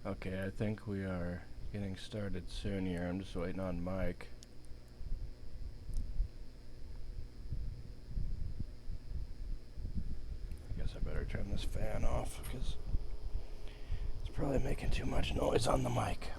Okay, I think we are getting started soon here. I'm just waiting on Mike. I guess I better turn this fan off because it's probably making too much noise on the mic.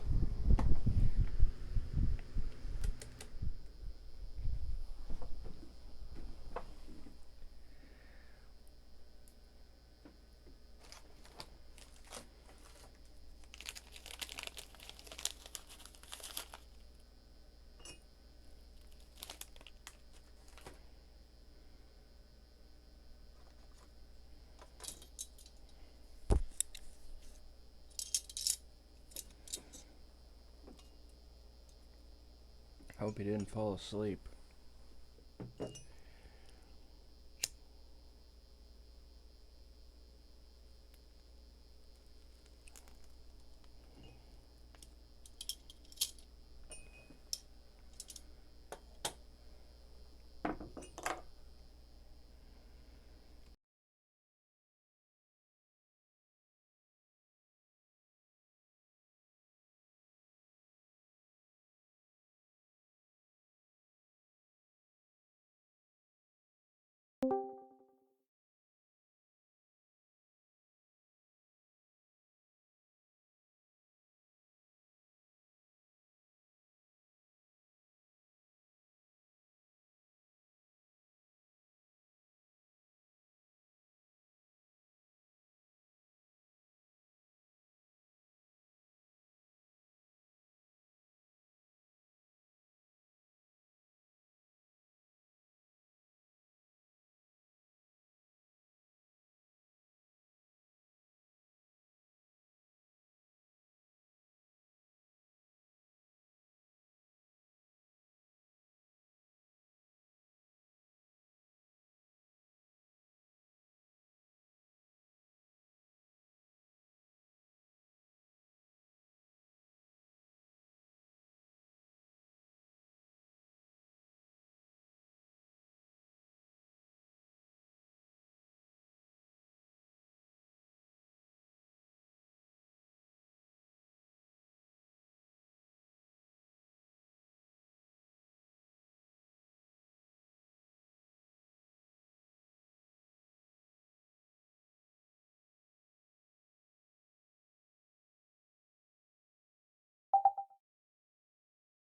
Hope he didn't fall asleep.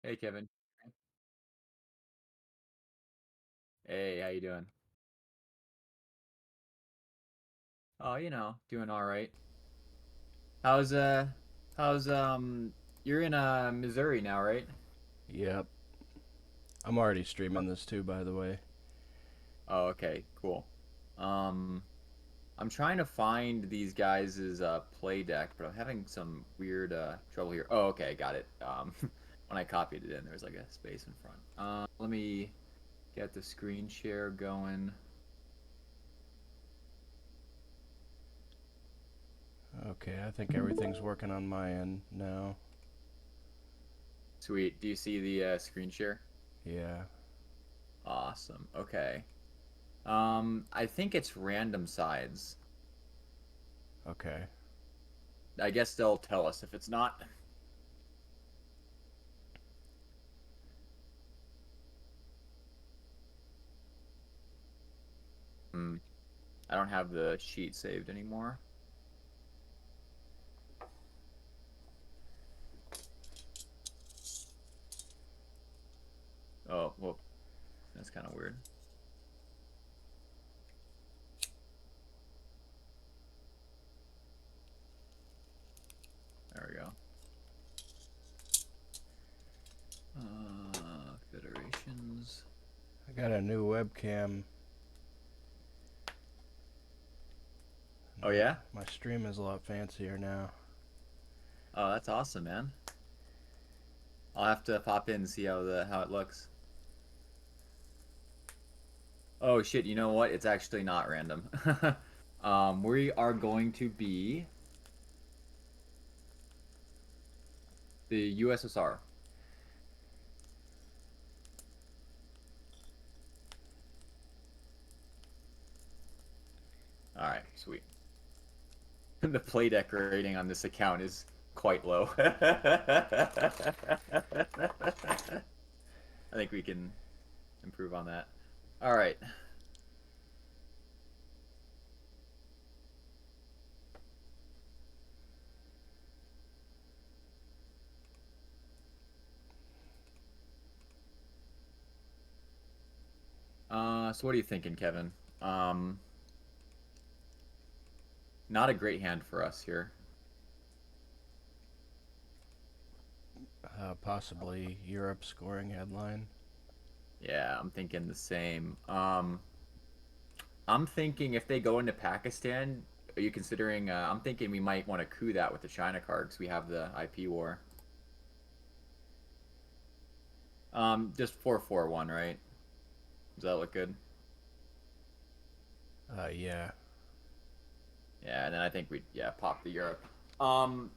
Hey Kevin. Hey, how you doing? Oh, doing all right. How's you're in Missouri now, right? Yep. I'm already streaming this too, by the way. Oh, okay, cool. Um, I'm trying to find these guys' play deck, but I'm having some weird trouble here. Oh, okay, got it. When I copied it in, there was like a space in front. Let me get the screen share going. Okay, I think everything's working on my end now. Sweet. Do you see the screen share? Yeah. Awesome. Okay. I think it's random sides. Okay. I guess they'll tell us if it's not. Hmm. I don't have the sheet saved anymore. Oh, well, that's kind of weird. There we go. Federations. I got a new webcam. Oh My, yeah? my stream is a lot fancier now. Oh, that's awesome, man. I'll have to pop in and see how it looks. Oh shit, you know what? It's actually not random. We are going to be the USSR. All right, sweet. The play deck rating on this account is quite low. I think we can improve on that. All right. So what are you thinking, Kevin? Um, Not a great hand for us here. Possibly Europe scoring headline. Yeah, I'm thinking the same. I'm thinking if they go into Pakistan, are you considering? I'm thinking we might want to coup that with the China card because we have the IP war. Just 441, right? Does that look good? Yeah. Yeah, and then I think we yeah pop the Europe. Um,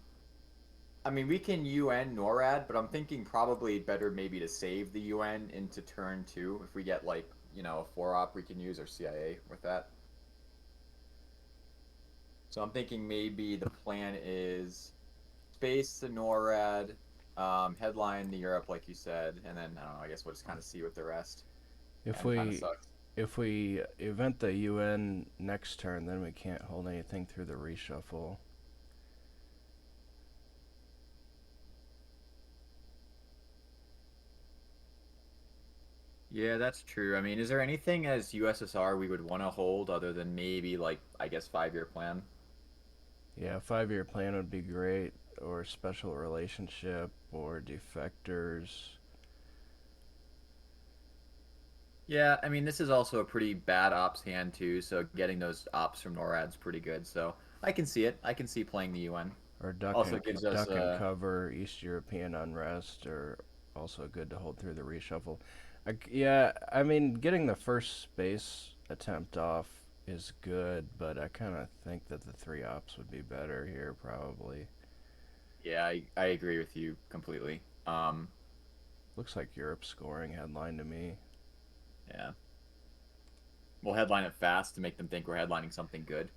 I mean we can UN NORAD, but I'm thinking probably better maybe to save the UN into turn two if we get like a four op we can use our CIA with that. So I'm thinking maybe the plan is space the NORAD, headline the Europe like you said, and then I don't know. I guess we'll just kind of see what the rest. If And kind of we sucks. if we event the UN next turn, then we can't hold anything through the reshuffle. Yeah, that's true. I mean, is there anything as USSR we would want to hold other than maybe like I guess 5 year plan? Yeah, 5-year plan would be great, or special relationship, or defectors. Yeah, I mean, this is also a pretty bad ops hand too, so getting those ops from NORAD's pretty good. So I can see it. I can see playing the UN. Or Also gives us duck and cover, East European unrest are also good to hold through the reshuffle. Yeah, I mean, getting the first space attempt off is good, but I kind of think that the three ops would be better here, probably. yeah, I agree with you completely. Looks like Europe scoring headline to me. Yeah. We'll headline it fast to make them think we're headlining something good.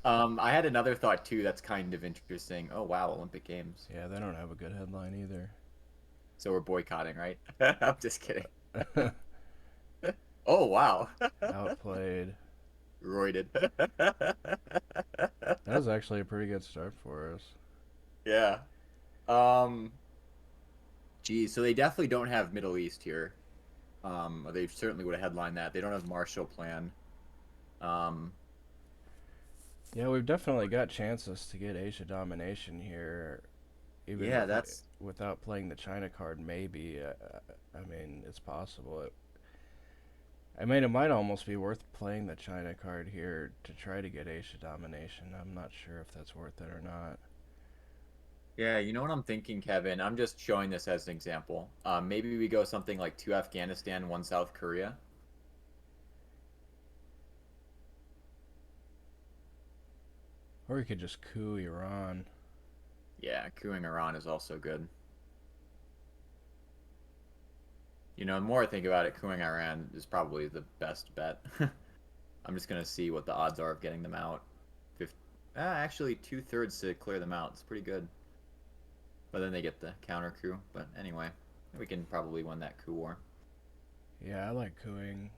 I had another thought too that's kind of interesting. Oh wow, Olympic Games. Yeah, they don't have a good headline either. So we're boycotting, right? I'm just kidding. Oh wow. Outplayed. Roided. That was actually a pretty good start for us. Yeah. Um, Geez, so they definitely don't have Middle East here. They certainly would have headlined that. They don't have Marshall Plan. Um, Yeah, we've definitely got chances to get Asia domination here, even yeah, with that's without playing the China card. Maybe. I mean, it's possible. I mean, it might almost be worth playing the China card here to try to get Asia domination. I'm not sure if that's worth it or not. yeah. You know what I'm thinking, Kevin? I'm just showing this as an example. Maybe we go something like two Afghanistan, one South Korea. Or we could just coup Iran. Yeah, cooing Iran is also good. The more I think about it, cooing Iran is probably the best bet. I'm just gonna see what the odds are of getting them out. Actually, 2/3 to clear them out. It's pretty good. But then they get the counter coup. But anyway, we can probably win that coup war. Yeah, I like cooing.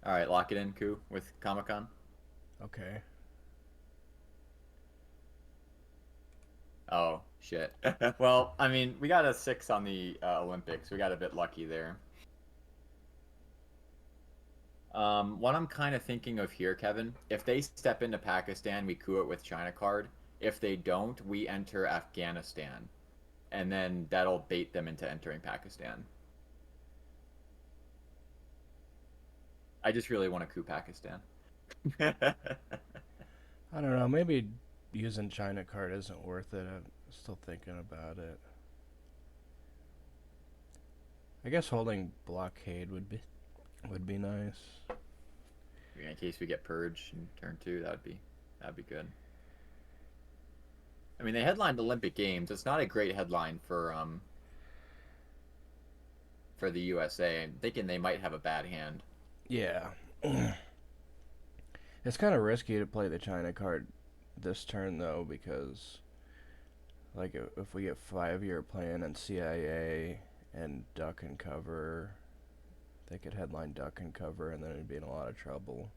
All right, lock it in coup with Comic Con. Okay. Oh shit. Well, I mean, we got a 6 on the Olympics. We got a bit lucky there. What I'm kind of thinking of here, Kevin, if they step into Pakistan, we coup it with China card. If they don't, we enter Afghanistan, and then that'll bait them into entering Pakistan. I just really want to coup Pakistan. I don't know. Maybe using China card isn't worth it. I'm still thinking about it. I guess holding blockade would be nice. In case we get purged in turn two, that'd be good. I mean, they headlined Olympic Games. It's not a great headline for the USA. I'm thinking they might have a bad hand. Yeah. It's kind of risky to play the China card this turn though, because like if we get 5-year plan and CIA and duck and cover, they could headline duck and cover, and then it'd be in a lot of trouble.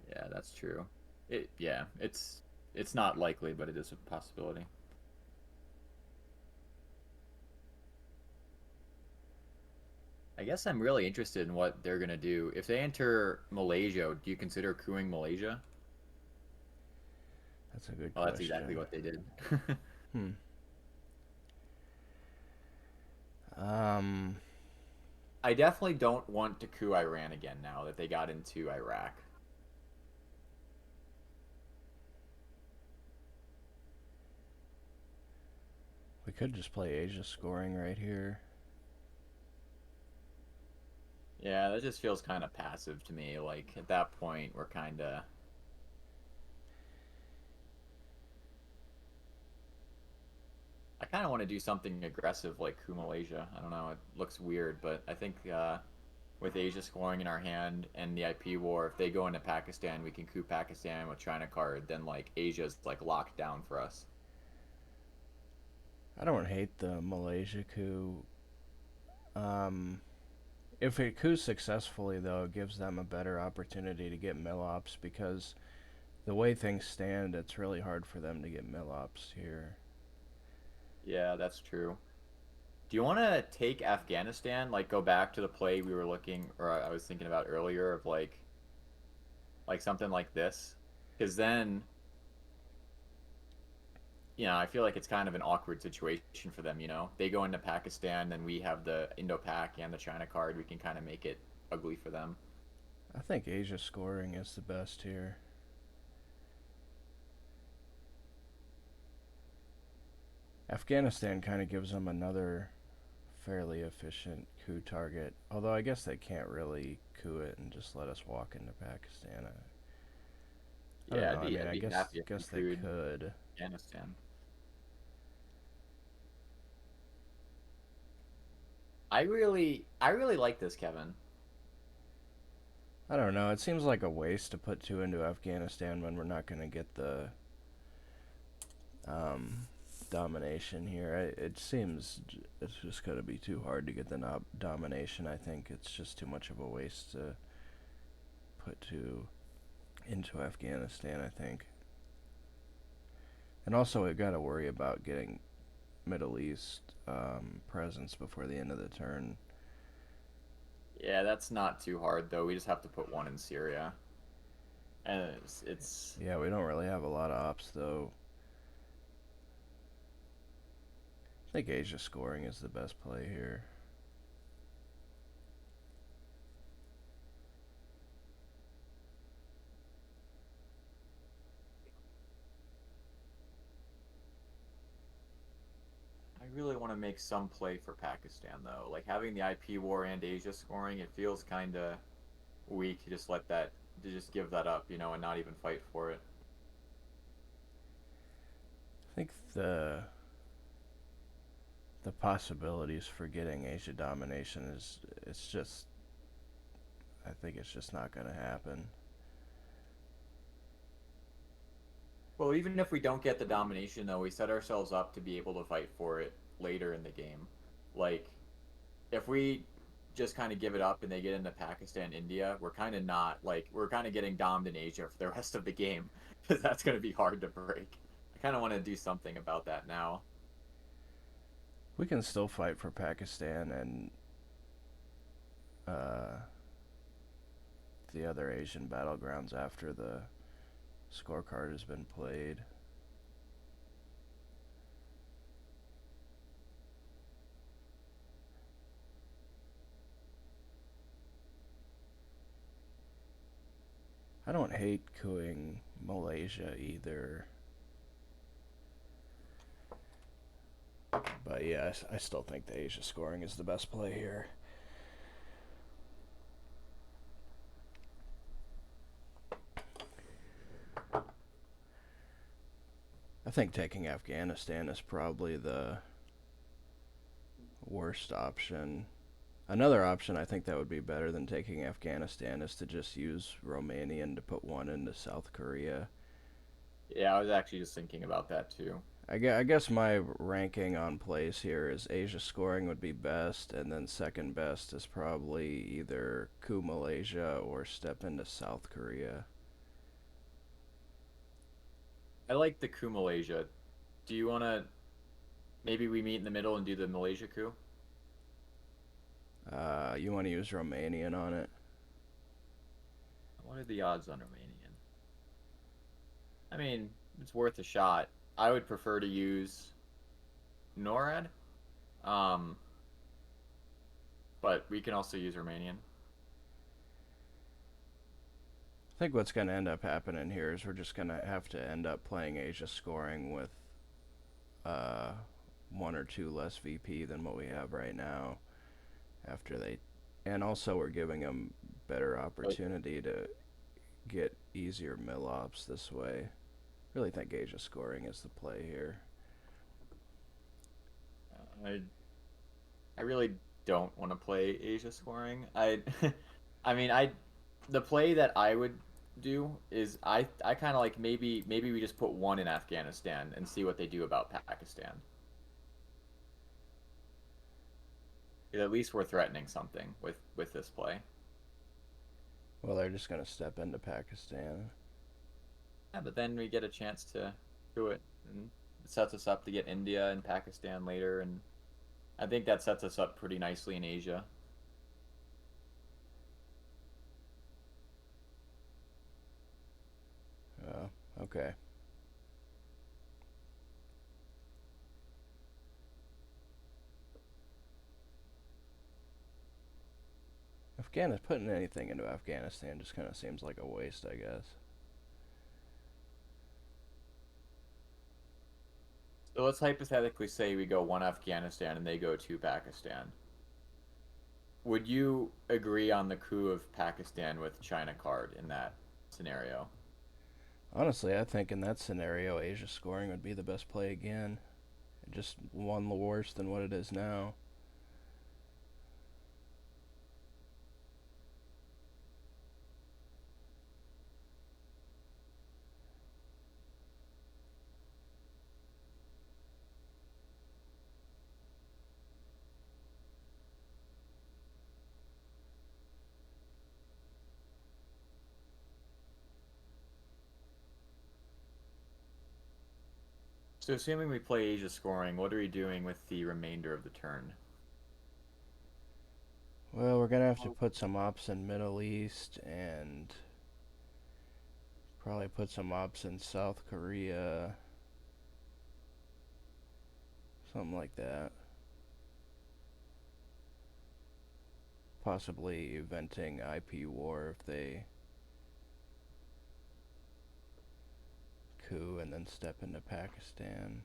Yeah, that's true. Yeah, it's not likely, but it is a possibility. I guess I'm really interested in what they're gonna do. If they enter Malaysia, do you consider crewing Malaysia? That's a good Well, that's exactly question. what they did. Hmm. Um, I definitely don't want to coup Iran again now that they got into Iraq. we could just play Asia scoring right here. Yeah, that just feels kind of passive to me. Like at that point, we're kind of. I kind of want to do something aggressive like coup Malaysia. I don't know. It looks weird, but I think with Asia scoring in our hand and the IP war, if they go into Pakistan, we can coup Pakistan with China card. Then like Asia's like locked down for us. I don't hate the Malaysia coup. Um, if it coups successfully, though, it gives them a better opportunity to get mill ops because the way things stand, it's really hard for them to get mill ops here. Yeah, that's true. Do you want to take Afghanistan? Like go back to the play we were looking, or I was thinking about earlier of like something like this, because then I feel like it's kind of an awkward situation for them. They go into Pakistan, then we have the Indo-Pak and the China card. We can kind of make it ugly for them. I think Asia scoring is the best here. Afghanistan kind of gives them another fairly efficient coup target. Although I guess they can't really coup it and just let us walk into Pakistan. I don't Yeah, know. I mean, I'd I be guess happy if we guess they could could. Afghanistan. I really like this, Kevin. I don't know. It seems like a waste to put two into Afghanistan when we're not going to get the um, domination here. It seems it's just going to be too hard to get the domination. I think it's just too much of a waste to put two into Afghanistan, I think. And also, we've got to worry about getting Middle East presence before the end of the turn. Yeah, that's not too hard though. We just have to put one in Syria, and it's Yeah, we don't really have a lot of ops, though. I think Asia scoring is the best play here. I really want to make some play for Pakistan though. Like having the IP war and Asia scoring, it feels kind of weak to just give that up, and not even fight for it. I think the possibilities for getting Asia domination is it's just I think it's just not going to happen. Well, even if we don't get the domination though, we set ourselves up to be able to fight for it later in the game. Like if we just kind of give it up and they get into Pakistan, India, we're kind of not like we're kind of getting domed in Asia for the rest of the game because that's going to be hard to break. I kind of want to do something about that now. We can still fight for Pakistan and uh, the other Asian battlegrounds after the scorecard has been played. I don't hate cooing Malaysia either. But yeah, I still think the Asia scoring is the best play here. I think taking Afghanistan is probably the worst option. Another option I think that would be better than taking Afghanistan is to just use Romanian to put one into South Korea. Yeah, I was actually just thinking about that too. I guess my ranking on plays here is Asia scoring would be best, and then second best is probably either coup Malaysia or step into South Korea. I like the coup Malaysia. Do you want to maybe we meet in the middle and do the Malaysia coup? You want to use Romanian on it? What are the odds on Romanian? I mean, it's worth a shot. I would prefer to use NORAD, um, but we can also use Romanian. I think what's going to end up happening here is we're just going to have to end up playing Asia scoring with uh, one or two less VP than what we have right now. After they, and also we're giving them better But opportunity to get easier mill ops this way. Really think Asia scoring is the play here. I I really don't want to play Asia scoring. I mean, the play that I would do is I kind of like maybe we just put one in Afghanistan and see what they do about Pakistan. 'Cause at least we're threatening something with this play. Well, they're just going to step into Pakistan. Yeah, but then we get a chance to do it, and it sets us up to get India and Pakistan later, and I think that sets us up pretty nicely in Asia. Okay. Putting anything into Afghanistan just kind of seems like a waste, I guess. So let's hypothetically say we go one Afghanistan and they go two Pakistan. Would you agree on the coup of Pakistan with China card in that scenario? Honestly, I think in that scenario, Asia scoring would be the best play again. Just one worse than what it is now. So assuming we play Asia scoring, what are we doing with the remainder of the turn? Well, we're gonna have to put some ops in Middle East and probably put some ops in South Korea, something like that. Possibly eventing IP war if they coup and then step into Pakistan.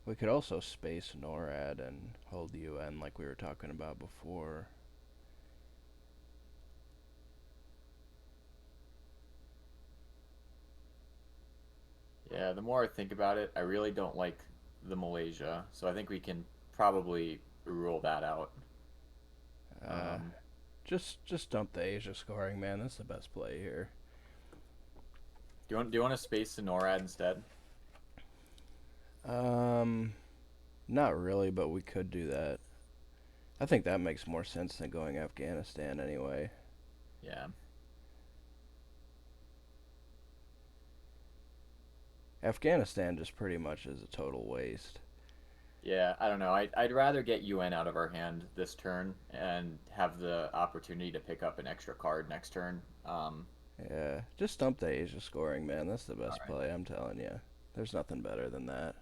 We could also space NORAD and hold UN like we were talking about before. Yeah, the more I think about it, I really don't like the Malaysia, so I think we can probably rule that out. Uh, Um, just dump the Asia scoring, man. That's the best play here. do you want to space the NORAD instead? Um, Not really, but we could do that. I think that makes more sense than going Afghanistan anyway. Yeah. Afghanistan just pretty much is a total waste. Yeah, I don't know. I'd rather get UN out of our hand this turn and have the opportunity to pick up an extra card next turn. Yeah, just dump the Asia scoring, man. That's the All best right. play, I'm telling you. There's nothing better than that.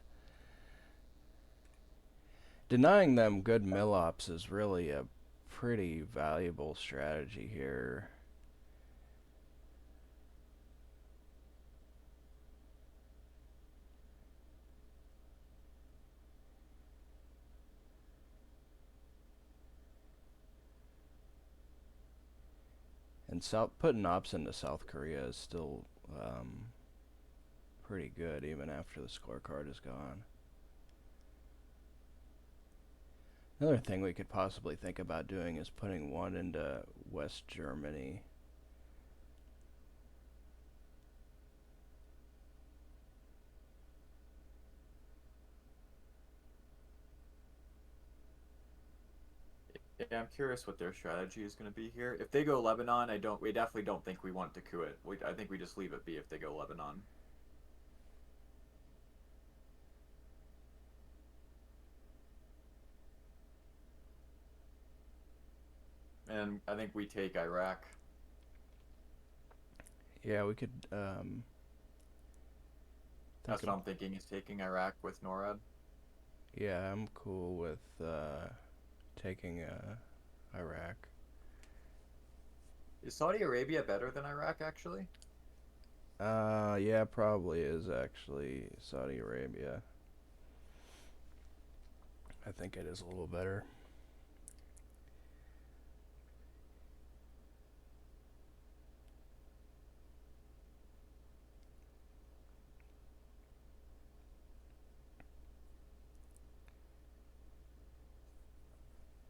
Denying them good mill ops is really a pretty valuable strategy here. And putting ops into South Korea is still pretty good even after the scorecard is gone. Another thing we could possibly think about doing is putting one into West Germany. Yeah, I'm curious what their strategy is going to be here. If they go Lebanon, I don't. We definitely don't think we want to coup it. I think we just leave it be if they go Lebanon. And I think we take Iraq. Yeah, we could think That's of. what I'm thinking is taking Iraq with NORAD. Yeah, I'm cool with taking Iraq. Is Saudi Arabia better than Iraq actually? Yeah, probably is actually Saudi Arabia. I think it is a little better.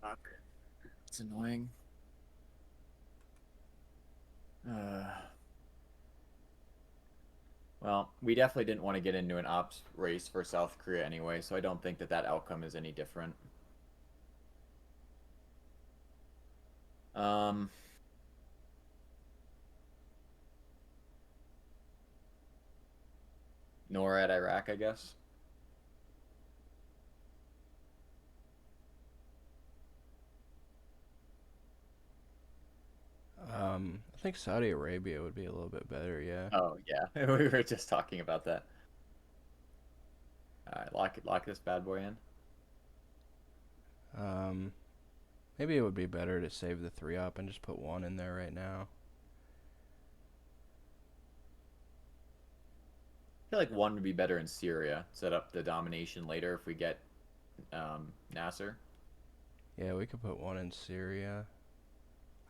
Okay. It's annoying. Uh, well, we definitely didn't want to get into an ops race for South Korea anyway, so I don't think that that outcome is any different. Um, NORAD Iraq, I guess. I think Saudi Arabia would be a little bit better. Yeah. Oh yeah, we were just talking about that. All right, lock this bad boy in. Um, Maybe it would be better to save the three up and just put one in there right now. I feel like one would be better in Syria. Set up the domination later if we get Nasser. Yeah, we could put one in Syria.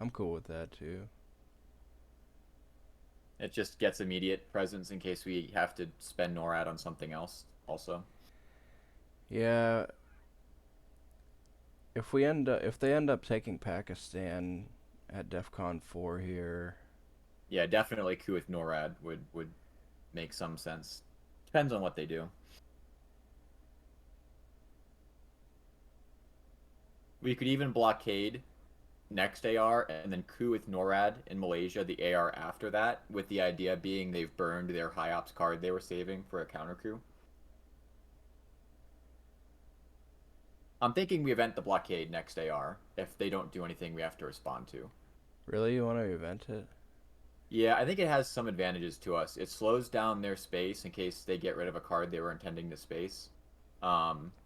I'm cool with that too. It just gets immediate presence in case we have to spend NORAD on something else. Also, Yeah, if they end up taking Pakistan at DEFCON 4 here, yeah, definitely coup with NORAD would make some sense. Depends on what they do. We could even blockade next AR and then coup with NORAD in Malaysia the AR after that, with the idea being they've burned their high ops card they were saving for a counter coup. I'm thinking we event the blockade next AR. If they don't do anything, we have to respond to. really you want to event it? Yeah, I think it has some advantages to us. It slows down their space in case they get rid of a card they were intending to space.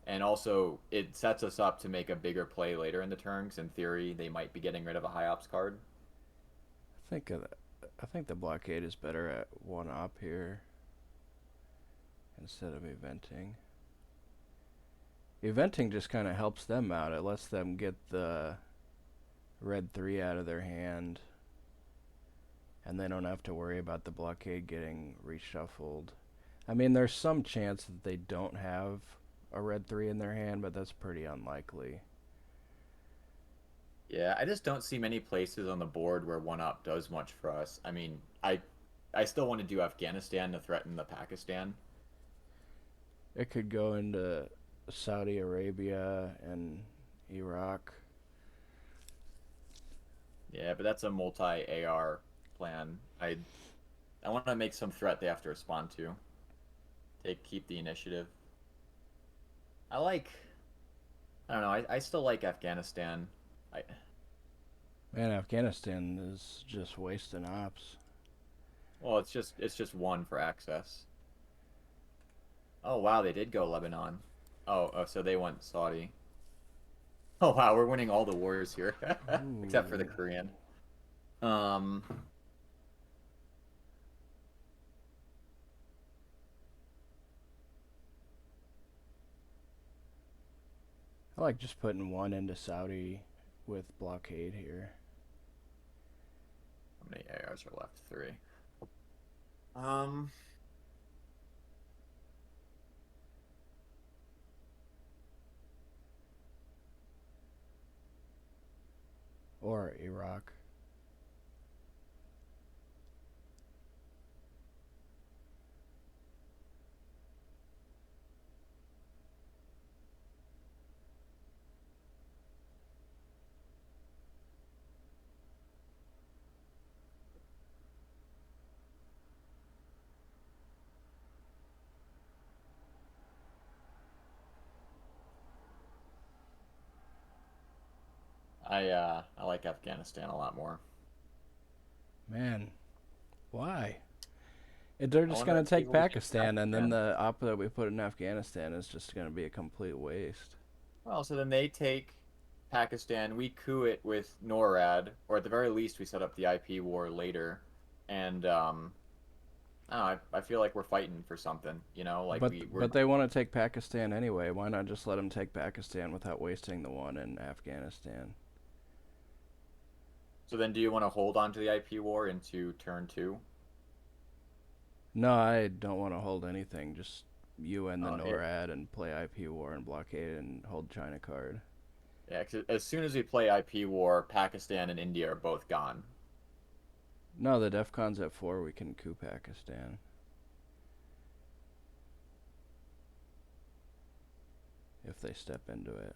And also, it sets us up to make a bigger play later in the turn, 'cause in theory, they might be getting rid of a high ops card. I think I think the blockade is better at one op here instead of eventing. Eventing just kind of helps them out. It lets them get the red 3 out of their hand, and they don't have to worry about the blockade getting reshuffled. I mean, there's some chance that they don't have a red 3 in their hand, but that's pretty unlikely. Yeah, I just don't see many places on the board where one up does much for us. I mean, I still want to do Afghanistan to threaten the Pakistan. It could go into Saudi Arabia and Iraq. Yeah, but that's a multi AR plan. I want to make some threat they have to respond to. Keep the initiative. I like I don't know. I still like Afghanistan. I Man, Afghanistan is just wasting ops. well, it's just one for access. Oh wow, they did go Lebanon. Oh, so they went Saudi. Oh wow, we're winning all the wars here, except for the Ooh. Korean. Um, I like just putting one into Saudi with blockade here. how many ARs are left? Three. Um, or Iraq. I like Afghanistan a lot more. Man, why? They're I just want gonna to see take what we get in Pakistan, and then Pakistan. the op that we put in Afghanistan is just gonna be a complete waste. Well, so then they take Pakistan, we coup it with NORAD, or at the very least, we set up the IP war later. And I don't know, I feel like we're fighting for something, you know, like we're. But they want to take Pakistan anyway. Why not just let them take Pakistan without wasting the one in Afghanistan? So then, do you want to hold on to the IP war into turn two? No, I don't want to hold anything. Just UN the It, NORAD and play IP war and blockade and hold China card. yeah, 'cause as soon as we play IP war, Pakistan and India are both gone. No, the DEFCON's at 4. We can coup Pakistan if they step into it.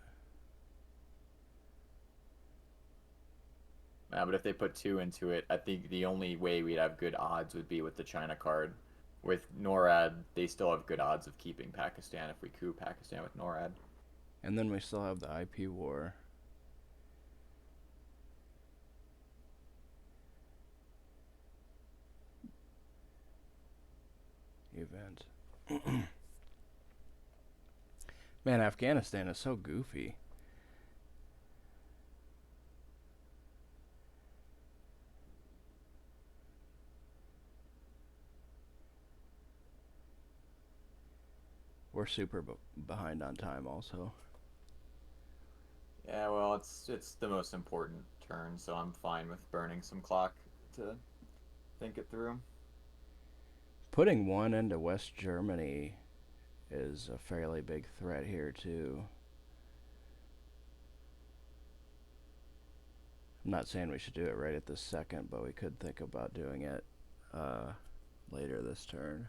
But if they put two into it, I think the only way we'd have good odds would be with the China card. With NORAD, they still have good odds of keeping Pakistan if we coup Pakistan with NORAD. And then we still have the IP war. Event. Man, Afghanistan is so goofy. We're super behind on time, also. Yeah, well, it's the most important turn, so I'm fine with burning some clock to think it through. Putting one into West Germany is a fairly big threat here, too. I'm not saying we should do it right at this second, but we could think about doing it uh, later this turn.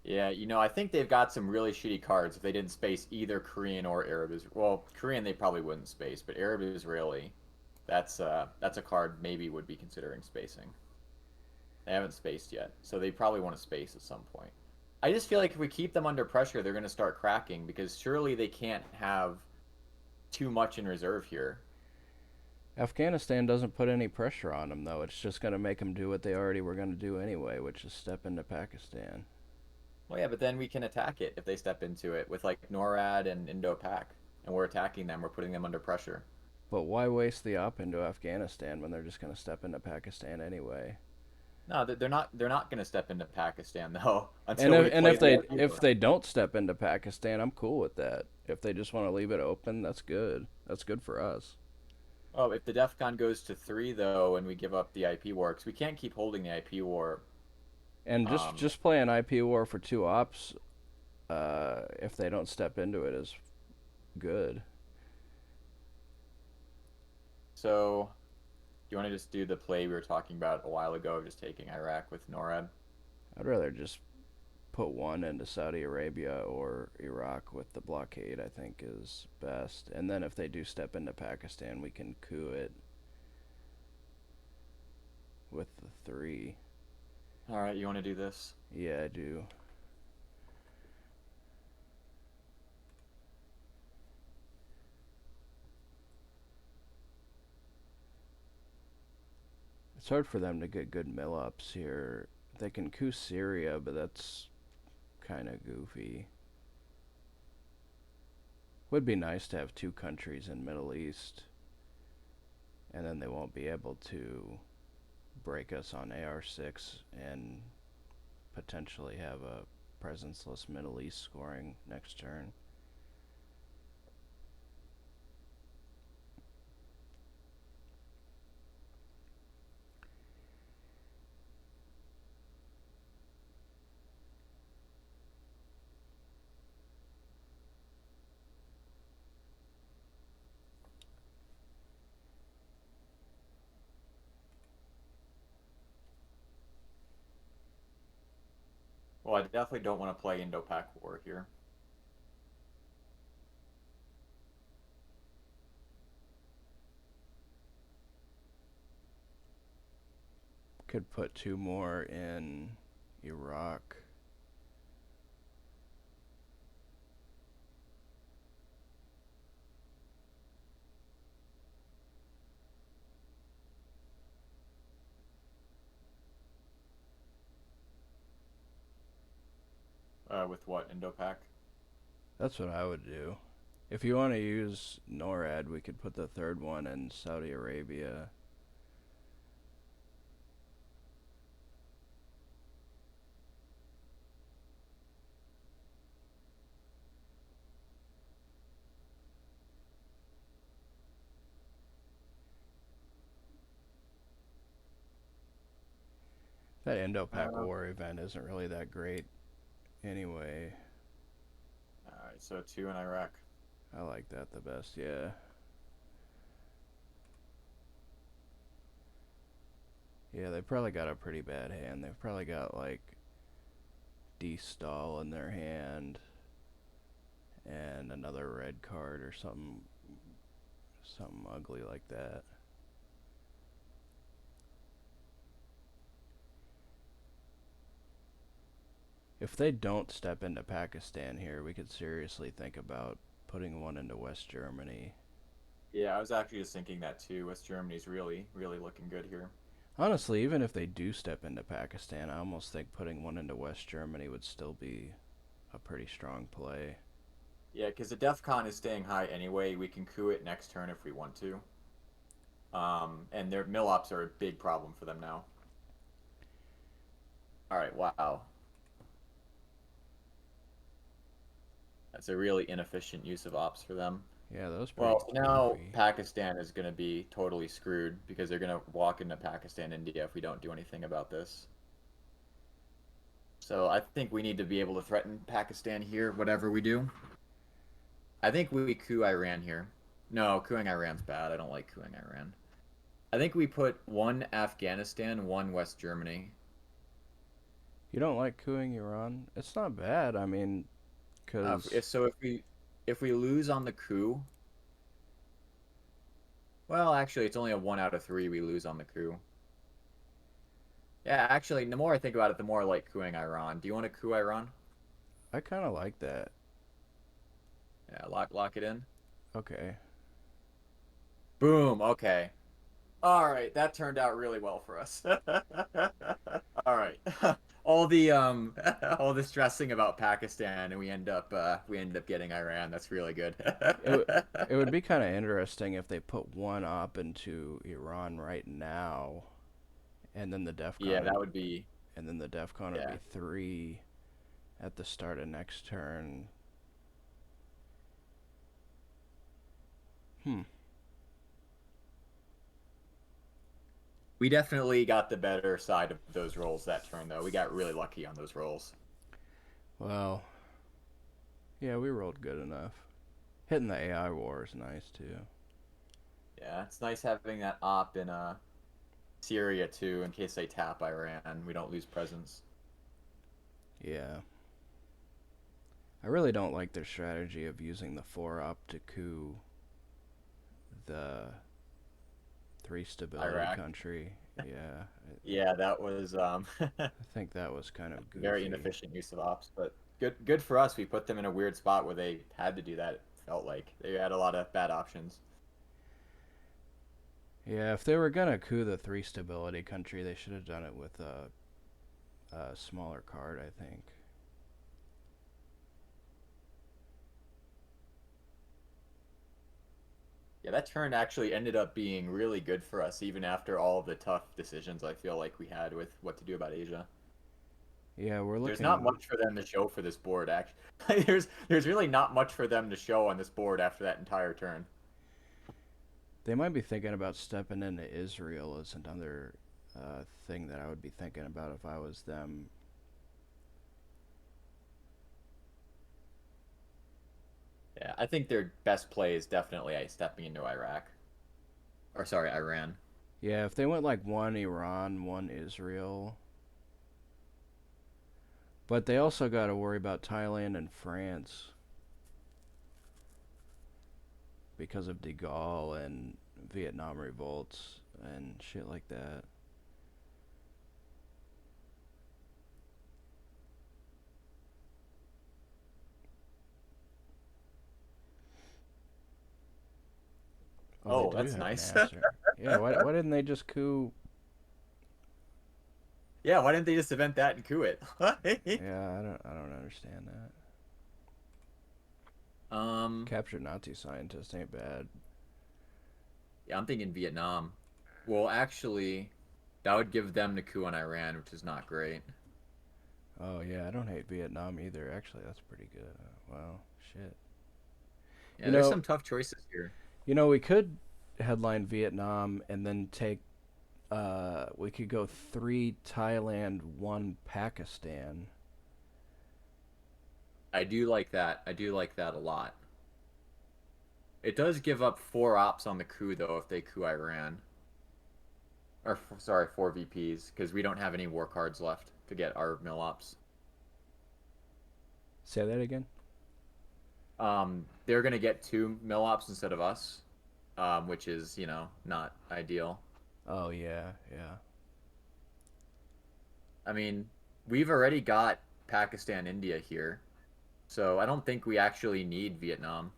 Yeah, I think they've got some really shitty cards if they didn't space either Korean or Arab is well, Korean they probably wouldn't space, but Arab Israeli, that's a card maybe would be considering spacing. They haven't spaced yet, so they probably want to space at some point. I just feel like if we keep them under pressure, they're going to start cracking because surely they can't have too much in reserve here. Afghanistan doesn't put any pressure on them, though. It's just going to make them do what they already were going to do anyway, which is step into Pakistan. Well, yeah, but then we can attack it if they step into it with like NORAD and Indo-Pac, and we're attacking them. We're putting them under pressure. But why waste the op into Afghanistan when they're just going to step into Pakistan anyway? No, they're not going to step into Pakistan though And until if, we and play if the they IP if war. they don't step into Pakistan, I'm cool with that. If they just want to leave it open, that's good. That's good for us. Oh, if the DEFCON goes to three though, and we give up the IP war, because we can't keep holding the IP war. And just Um, just play an IP war for two ops. If they don't step into it, is good. so do you want to just do the play we were talking about a while ago of just taking Iraq with NORAD? I'd rather just put one into Saudi Arabia or Iraq with the blockade. I think is best. And then if they do step into Pakistan, we can coup it with the 3. All right, you want to do this? Yeah, I do. It's hard for them to get good mill ups here. They can coup Syria, but that's kind of goofy. Would be nice to have two countries in Middle East, and then they won't be able to break us on AR6 and potentially have a presenceless Middle East scoring next turn. Well, I definitely don't want to play Indo-Pak War here. Could put two more in Iraq. With what, Indo-Pak? That's what I would do. If you want to use NORAD, we could put the third one in Saudi Arabia. That Indo-Pak Uh, War event isn't really that great anyway. all right, so two in Iraq. I like that the best, yeah. Yeah, they probably got a pretty bad hand. They've probably got like D-Stall in their hand and another red card or something ugly like that. If they don't step into Pakistan here, we could seriously think about putting one into West Germany. Yeah, I was actually just thinking that too. West Germany's really, really looking good here. Honestly, even if they do step into Pakistan, I almost think putting one into West Germany would still be a pretty strong play. Yeah, because the DEF CON is staying high anyway. We can coup it next turn if we want to. And their mill ops are a big problem for them now. All right, wow. That's a really inefficient use of ops for them. Yeah, that was pretty Well, so now goofy. Pakistan is going to be totally screwed because they're going to walk into Pakistan, India if we don't do anything about this. So I think we need to be able to threaten Pakistan here, whatever we do. I think we coup Iran here. No, coupping Iran's bad. I don't like coupping Iran. I think we put one Afghanistan, one West Germany. You don't like cooing Iran? It's not bad. I mean, because If we lose on the coup, well, actually, it's only a 1 out of 3 we lose on the coup. Yeah, actually, the more I think about it, the more I like coupping Iran. Do you want to coup Iran? I kind of like that. Yeah, lock it in. Okay. Boom. Okay. All right, that turned out really well for us. All right. All the all the stressing about Pakistan and we end up getting Iran. That's really good. It, it would be kind of interesting if they put one op into Iran right now, and then the Yeah, DEFCON that would, would be and then the DEFCON would yeah. be three at the start of next turn. Hmm. We definitely got the better side of those rolls that turn though. We got really lucky on those rolls. Well, yeah, we rolled good enough. Hitting the AI war is nice too. Yeah, it's nice having that op in Syria too in case they tap Iran. We don't lose presence. Yeah. I really don't like their strategy of using the 4 op to coup the 3 stability Iraq. country. Yeah, Yeah, that was I think that was kind of very goofy. inefficient use of ops, but good for us. We put them in a weird spot where they had to do that. It felt like they had a lot of bad options. Yeah, if they were gonna coup the 3 stability country, they should have done it with a smaller card, I think. Yeah, that turn actually ended up being really good for us, even after all of the tough decisions I feel like we had with what to do about Asia. Yeah, we're There's not looking. much for them to show for this board, actually. There's really not much for them to show on this board after that entire turn. They might be thinking about stepping into Israel as another thing that I would be thinking about if I was them. Yeah, I think their best play is definitely stepping into Iraq. Or sorry, Iran. Yeah, if they went like one Iran, one Israel, But they also got to worry about Thailand and France because of De Gaulle and Vietnam revolts and shit like that. Oh, they Oh, do that's have nice. Nasser. Yeah, why didn't they just coup? Yeah, why didn't they just invent that and coup it? Yeah, I don't understand that. Um, Captured Nazi scientists ain't bad. yeah, I'm thinking Vietnam. Well, actually, that would give them the coup on Iran, which is not great. Oh yeah, I don't hate Vietnam either. Actually, that's pretty good. Wow, shit. You Yeah, there's know, some tough choices here. we could headline Vietnam and then take. We could go three Thailand, one Pakistan. I do like that. I do like that a lot. It does give up 4 ops on the coup, though, if they coup Iran. Or, sorry, 4 VPs, because we don't have any war cards left to get our mill ops. Say that again. They're going to get 2 mill ops instead of us, which is, not ideal. Oh yeah, yeah. I mean, we've already got Pakistan, India here, so I don't think we actually need Vietnam.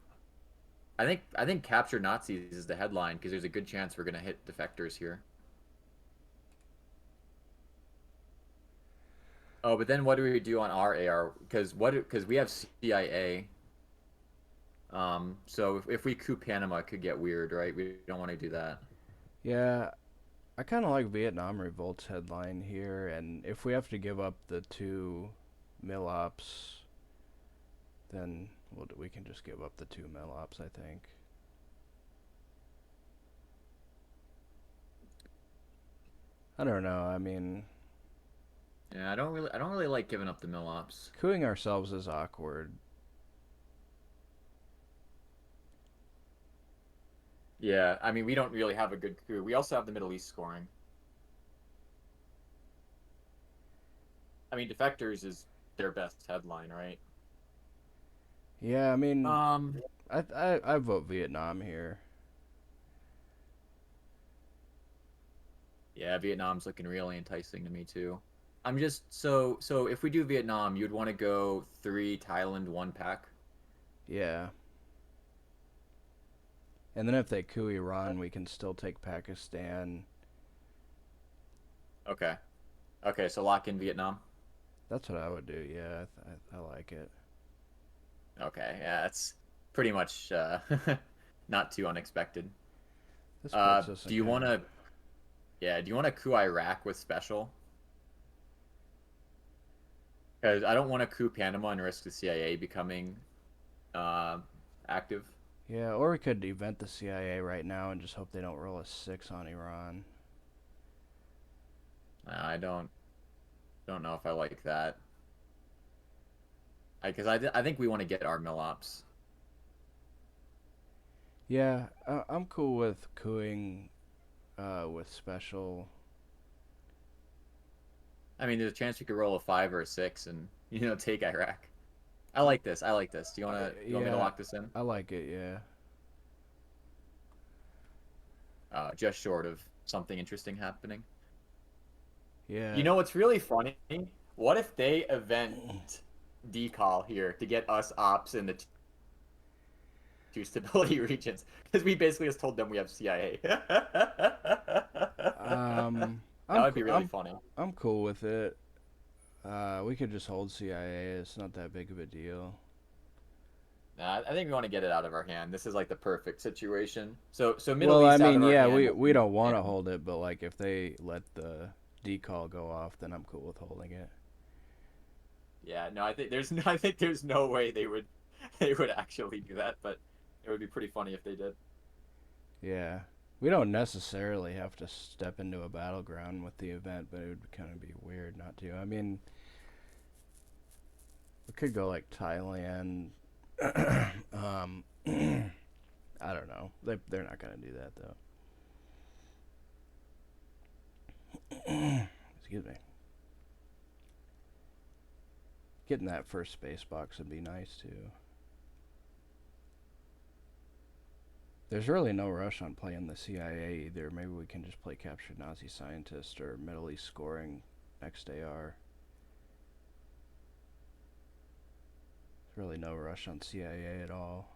I think capture Nazis is the headline because there's a good chance we're gonna hit defectors here. Oh, but then what do we do on our AR? Because we have CIA. So if we coup Panama, it could get weird, right? We don't want to do that. Yeah, I kind of like Vietnam Revolt's headline here, and if we have to give up the two mill ops, then we can just give up the two mill ops, I think. I don't know. I mean, Yeah, I don't really like giving up the mill ops. cooing ourselves is awkward. Yeah, I mean we don't really have a good coup. We also have the Middle East scoring. I mean defectors is their best headline, right? Yeah, I mean, Um, I vote Vietnam here. Yeah, Vietnam's looking really enticing to me too. I'm just so if we do Vietnam, you'd want to go 3 Thailand, 1 pack. Yeah, and then if they coup Iran, we can still take Pakistan. Okay. Okay, so lock in Vietnam. That's what I would do. Yeah, I like it. Okay, yeah, that's pretty much not too unexpected. This puts us Do in you kind want of. to do you want to coup Iraq with special? Because I don't want to coup Panama and risk the CIA becoming uh, active. Yeah, or we could event the CIA right now and just hope they don't roll a six on Iran. I don't know if I like that. I think we want to get our mill ops. Yeah, I'm cool with cooing with special. I mean, there's a chance we could roll a 5 or a 6 and take Iraq. I like this. I like this. Do you want me to Yeah, lock this in? I like it. Yeah, Just short of something interesting happening. You yeah, know what's really funny? What if they event decal here to get us ops in the two stability regions? Because we basically just told them we have CIA. um, That I'm would be really I'm funny. I'm cool with it. We could just hold CIA. It's not that big of a deal. Nah, I think we want to get it out of our hand. This is like the perfect situation. So Middle Well, I East out mean, of our yeah, hand. we don't want to hold it, but like if they let the decall go off, then I'm cool with holding it. Yeah, no, I think there's no way they would actually do that, but it would be pretty funny if they did. Yeah. We don't necessarily have to step into a battleground with the event, but it would kind of be weird not to. I mean, we could go like Thailand. I don't know. They're not gonna do that though. Excuse me. Getting that first space box would be nice too. There's really no rush on playing the CIA either. Maybe we can just play Captured Nazi Scientist or Middle East Scoring next AR. There's really no rush on CIA at all.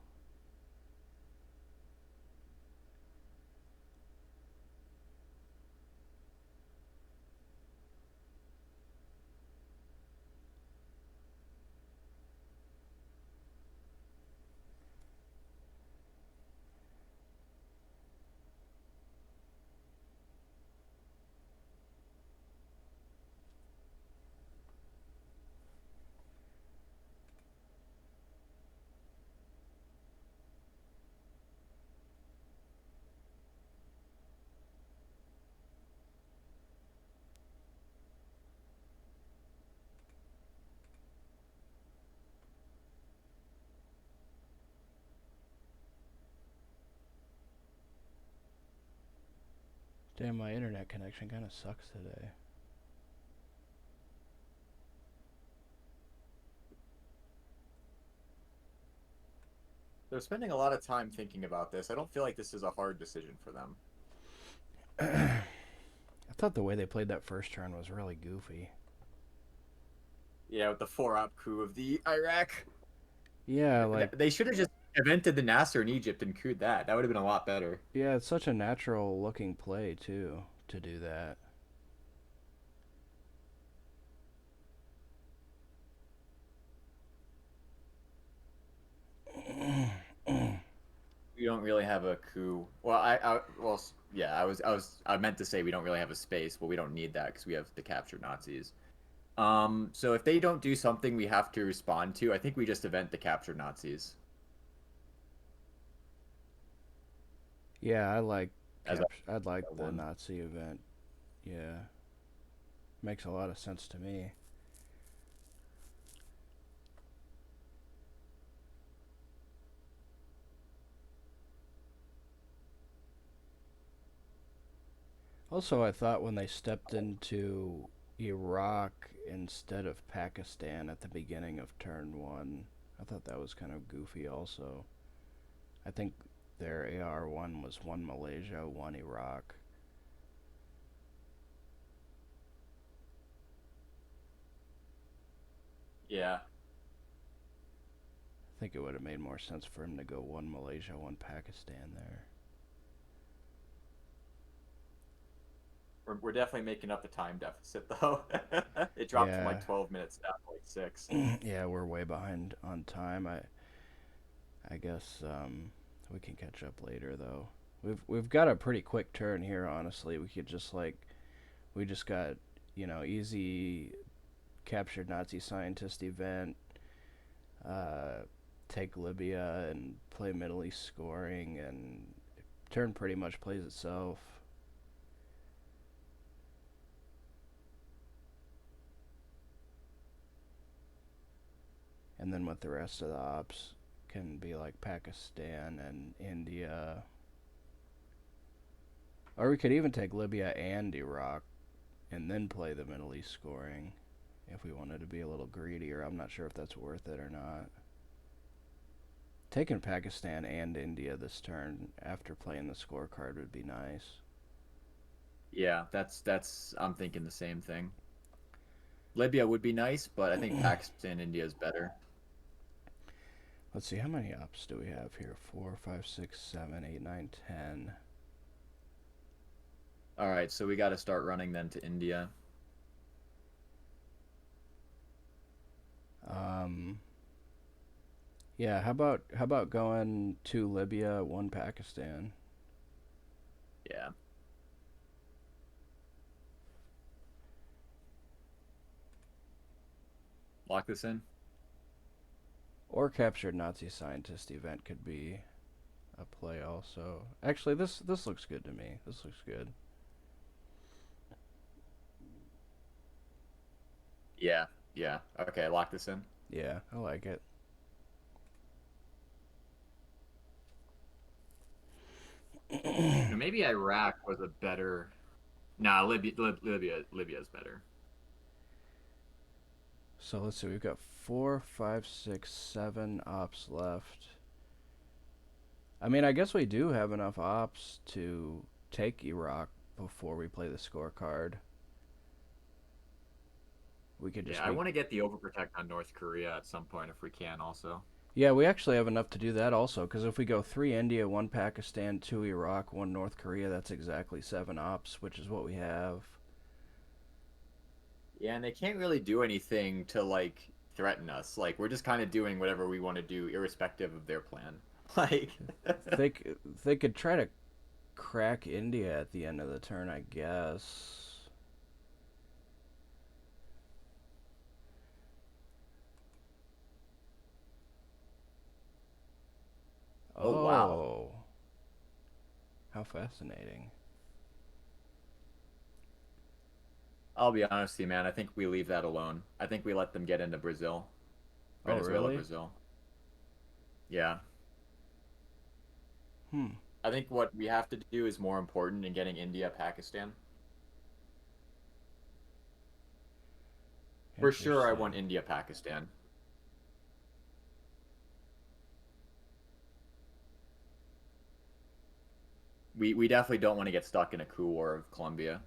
Damn, my internet connection kind of sucks today. They're spending a lot of time thinking about this. I don't feel like this is a hard decision for them. I thought the way they played that first turn was really goofy. Yeah, with the 4-op coup of the Iraq. Yeah, like, They should have just invented the Nasser in Egypt and couped that. That would have been a lot better. yeah, it's such a natural looking play too to do that. We don't really have a coup. Well, well, yeah, I meant to say we don't really have a space, but we don't need that because we have the captured Nazis. So if they don't do something we have to respond to, I think we just event the captured Nazis Yeah, as I'd like a the one. Nazi event. Yeah, makes a lot of sense to me. Also, I thought when they stepped into Iraq instead of Pakistan at the beginning of turn one, I thought that was kind of goofy also. I think their AR1 was one Malaysia, one Iraq. Yeah, I think it would have made more sense for him to go one Malaysia, one Pakistan there. we're definitely making up the time deficit though. It dropped from Yeah, like 12 minutes down to like 6. yeah, we're way behind on time. I guess we can catch up later though. We've got a pretty quick turn here. Honestly, we could just like we just got easy captured Nazi scientist event. Uh, take Libya and play Middle East scoring, and turn pretty much plays itself. And then with the rest of the ops can be like Pakistan and India. Or we could even take Libya and Iraq and then play the Middle East scoring if we wanted to be a little greedier. I'm not sure if that's worth it or not. Taking Pakistan and India this turn after playing the scorecard would be nice. Yeah, that's I'm thinking the same thing. Libya would be nice, but I think Pakistan, India is better. Let's see, how many ops do we have here? 4, 5, 6, 7, 8, 9, 10. All right, so we got to start running then to India. Um, yeah, how about going to Libya, one Pakistan, Yeah, lock this in. or captured Nazi scientist event could be a play also. Actually, this looks good to me. This looks good. Yeah, yeah. Okay, lock this in. Yeah, I like it. Maybe Iraq was a better. Nah, Libya is better. So let's see. We've got 4, 5, 6, 7 ops left. I mean, I guess we do have enough ops to take Iraq before we play the scorecard. We could Yeah, just I be. want to get the overprotect on North Korea at some point if we can also. Yeah, we actually have enough to do that also, because if we go 3 India, 1 Pakistan, 2 Iraq, 1 North Korea, that's exactly 7 ops, which is what we have. Yeah, and they can't really do anything to like threaten us. Like we're just kind of doing whatever we want to do, irrespective of their plan. Like, They could try to crack India at the end of the turn, I guess. oh wow. Oh, how fascinating. I'll be honest with you, man. I think we leave that alone. I think we let them get into Brazil, Oh, Venezuela, really? Brazil. Yeah. Hmm, I think what we have to do is more important in getting India, Pakistan. For sure, I want interesting. India, Pakistan. We definitely don't want to get stuck in a coup war of Colombia.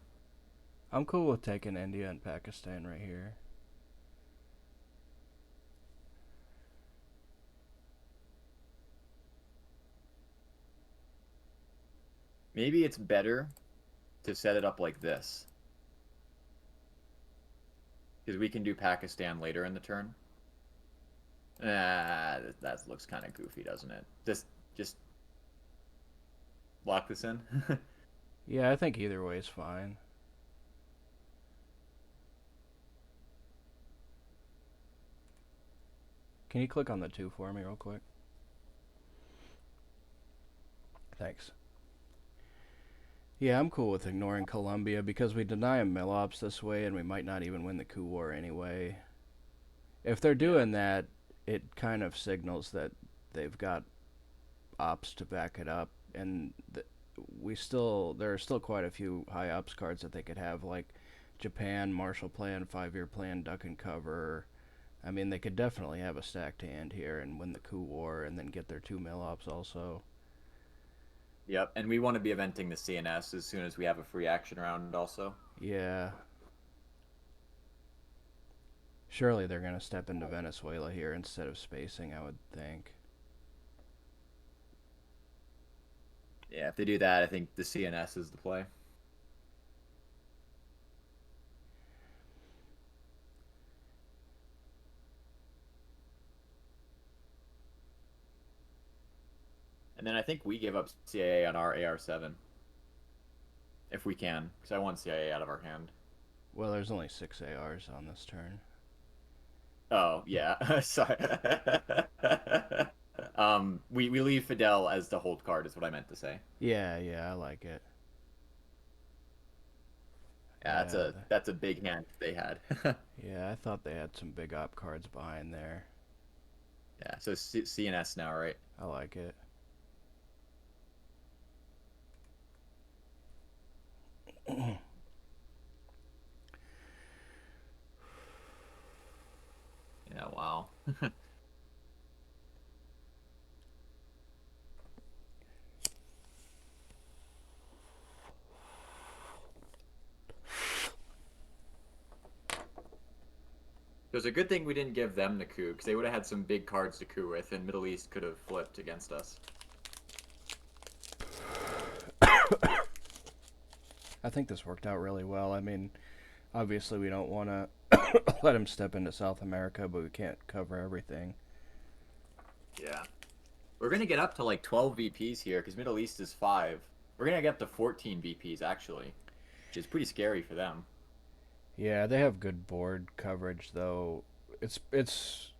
I'm cool with taking India and Pakistan right here. Maybe it's better to set it up like this because we can do Pakistan later in the turn. That looks kind of goofy, doesn't it? Just lock this in. Yeah, I think either way is fine. Can you click on the 2 for me real quick? Thanks. Yeah, I'm cool with ignoring Colombia because we deny them mill ops this way and we might not even win the coup war anyway. If they're Yeah. doing that, it kind of signals that they've got ops to back it up, and there are still quite a few high ops cards that they could have, like Japan, Marshall Plan, 5 Year Plan, Duck and Cover. I mean, they could definitely have a stacked hand here and win the coup war, and then get their 2 mill ops also. Yep. And we want to be eventing the CNS as soon as we have a free action round, also. Yeah, surely they're gonna step into Venezuela here instead of spacing, I would think. Yeah. If they do that, I think the CNS is the play. And then I think we give up CIA on our AR-7 if we can, because I want CIA out of our hand. Well, there's only 6 ARs on this turn. Oh yeah, sorry. We leave Fidel as the hold card is what I meant to say. Yeah, yeah, I like it. Yeah, Yeah, that's a big hand they had. yeah, I thought they had some big op cards behind there. Yeah, so CNS now, right? I like it. Yeah, wow. It was a good thing we didn't give them the coup because they would have had some big cards to coup with, and Middle East could have flipped against us. I think this worked out really well. I mean, obviously we don't want to let him step into South America, but we can't cover everything. Yeah, we're gonna get up to like 12 VPs here because Middle East is 5. We're gonna get up to 14 VPs actually, which is pretty scary for them. Yeah, they have good board coverage though. It's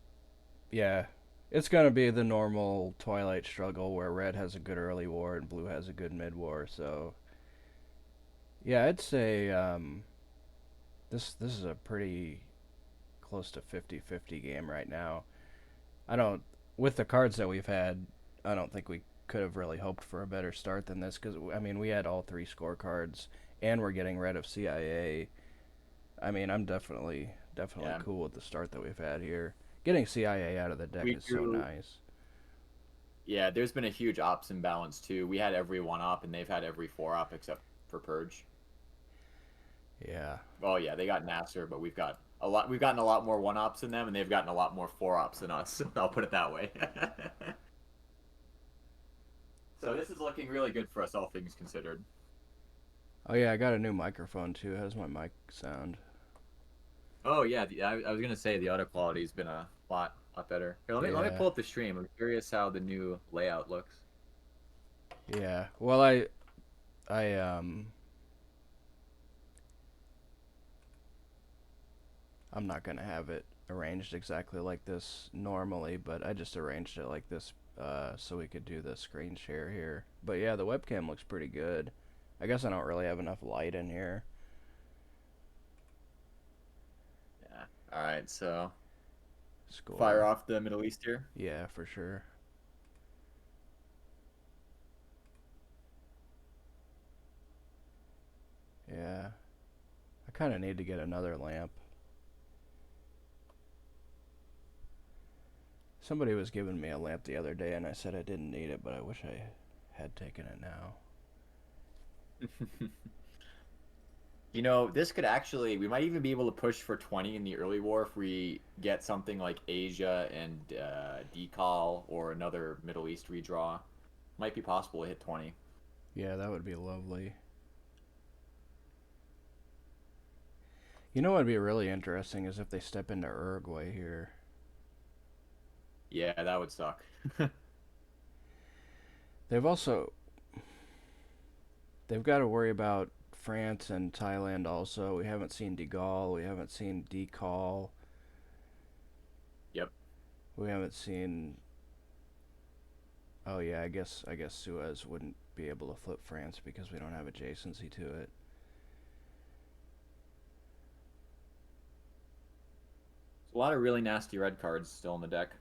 yeah, it's gonna be the normal Twilight struggle where red has a good early war and blue has a good mid war. So yeah, I'd say this is a pretty close to 50-50 game right now. I don't with the cards that we've had, I don't think we could have really hoped for a better start than this because I mean we had all 3 scorecards and we're getting rid of CIA. I mean, I'm definitely Yeah, cool with the start that we've had here. Getting CIA out of the deck we is so drew. nice. Yeah, there's been a huge ops imbalance too. We had every one op, and they've had every four op except for Purge. Yeah. Well, yeah, they got Nasser, but we've got a lot. We've gotten a lot more one ops than them, and they've gotten a lot more four ops than us. I'll put it that way. So this is looking really good for us, all things considered. Oh yeah, I got a new microphone too. How's my mic sound? Oh yeah, I was gonna say the audio quality's been a lot better. Here, let me Yeah. pull up the stream. I'm curious how the new layout looks. Yeah. Well, I I'm not gonna have it arranged exactly like this normally, but I just arranged it like this so we could do the screen share here. But yeah, the webcam looks pretty good. I guess I don't really have enough light in here. Yeah. All right, so fire Score. off the Middle East here. Yeah, for sure. Yeah. I kind of need to get another lamp. Somebody was giving me a lamp the other day and I said I didn't need it, but I wish I had taken it now. You know, this could actually, we might even be able to push for 20 in the early war if we get something like Asia and Decal or another Middle East redraw. Might be possible to hit 20. Yeah, that would be lovely. You know what would be really interesting is if they step into Uruguay here. Yeah, that would suck. They've also they've got to worry about France and Thailand also. We haven't seen De Gaulle, we haven't seen Decal, Yep. we haven't seen. Oh yeah, I guess Suez wouldn't be able to flip France because we don't have adjacency to it. A lot of really nasty red cards still in the deck.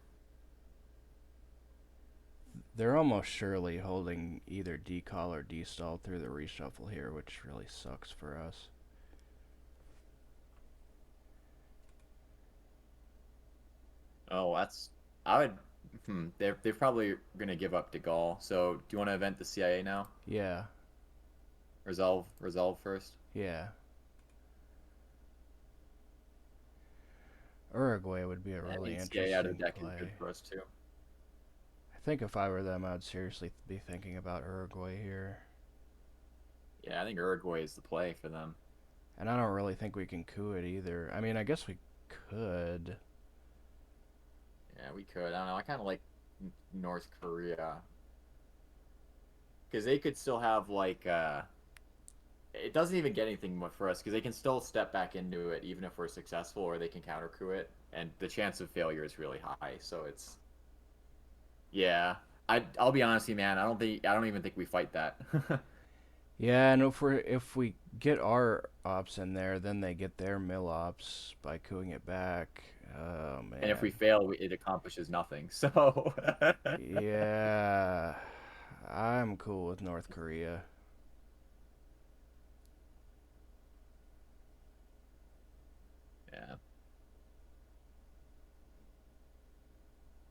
They're almost surely holding either Decal or Destall through the reshuffle here, which really sucks for us. Oh, that's I would. They're probably gonna give up De Gaulle. So, do you want to event the CIA now? Yeah, Resolve first. yeah. Uruguay would be a Yeah, really getting CIA out of the interesting deck is good play. for us too. I think if I were them, I'd seriously be thinking about Uruguay here. Yeah, I think Uruguay is the play for them. And I don't really think we can coup it either. I mean, I guess we could. Yeah, we could. I don't know. I kind of like North Korea because they could still have like it doesn't even get anything for us because they can still step back into it even if we're successful, or they can counter coup it, and the chance of failure is really high. So it's yeah. I'll be honest with you, man. I don't even think we fight that. Yeah, and if we get our ops in there, then they get their mill ops by cooing it back. Oh And if we man. fail, it accomplishes nothing. So Yeah. I'm cool with North Korea. yeah.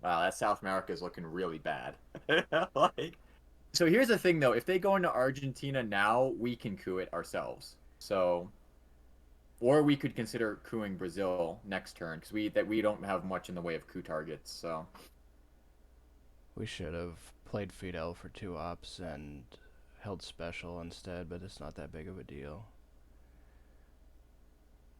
Wow, that South America is looking really bad. Like, so here's the thing, though. If they go into Argentina now, we can coup it ourselves. So, or we could consider cooing Brazil next turn because we don't have much in the way of coup targets. So, We should have played Fidel for two ops and held special instead, but it's not that big of a deal.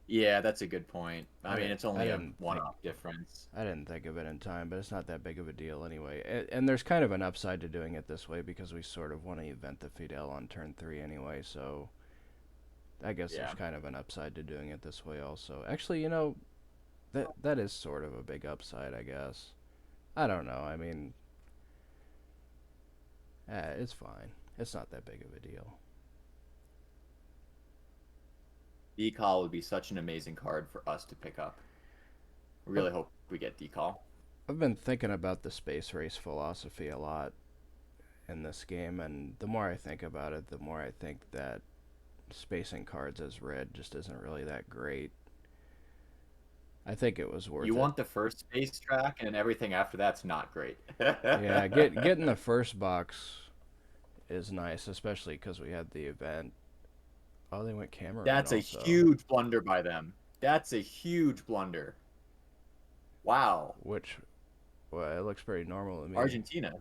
yeah, that's a good point. I I mean, didn't it's I only a didn't one think off difference. I didn't think of it in time, but it's not that big of a deal anyway. And there's kind of an upside to doing it this way because we sort of want to event the Fidel on turn 3 anyway, so I guess there's Yeah. kind of an upside to doing it this way also. Actually, that is sort of a big upside, I guess. I don't know. I mean, it's fine. It's not that big of a deal. Decal would be such an amazing card for us to pick up. I've, Really hope we get Decal. I've been thinking about the space race philosophy a lot in this game, and the more I think about it, the more I think that spacing cards as red just isn't really that great. I think it was You worth it. want the first space track, and everything after that's not great. Yeah, getting the first box is nice, especially because we had the event. Oh, they went Cameroon That's a also, huge blunder by them. That's a huge blunder. Wow. which, well, it looks pretty normal to me. Argentina.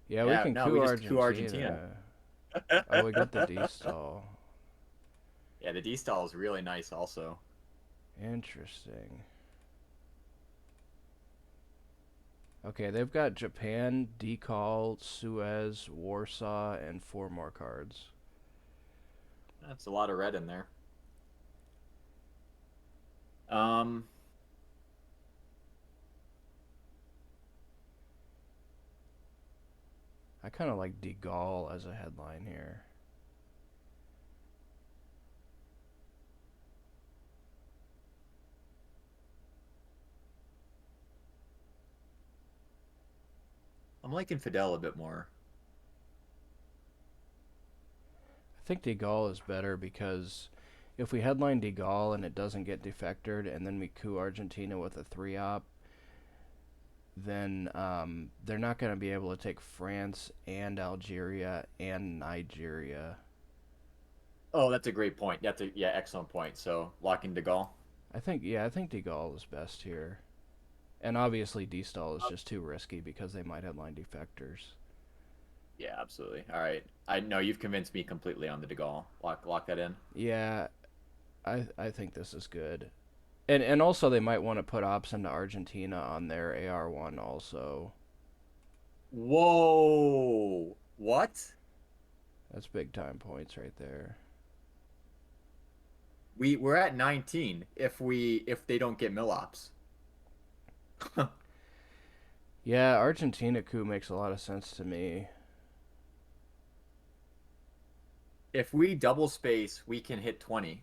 Yeah, we Yeah, can no, coup we just coup Argentina. Argentina. Oh, we got the D stall. Yeah, the D stall is really nice also. Interesting. Okay, they've got Japan, Decal, Suez, Warsaw, and 4 more cards. That's a lot of red in there. Um, I kind of like De Gaulle as a headline here. I'm liking Fidel a bit more. I think De Gaulle is better because if we headline De Gaulle and it doesn't get defectored and then we coup Argentina with a 3-op, then they're not going to be able to take France and Algeria and Nigeria. Oh, that's a great point. That's a yeah, excellent point. So locking De Gaulle. I think De Gaulle is best here. And obviously D-Stall is just too risky because they might headline defectors. Yeah, absolutely. All right. I know you've convinced me completely on the De Gaulle. Lock that in. Yeah, I think this is good. And also they might want to put ops into Argentina on their AR1 also. Whoa! What? That's big time points right there. We're at 19 if they don't get Millops. Yeah, Argentina coup makes a lot of sense to me. If we double space, we can hit 20.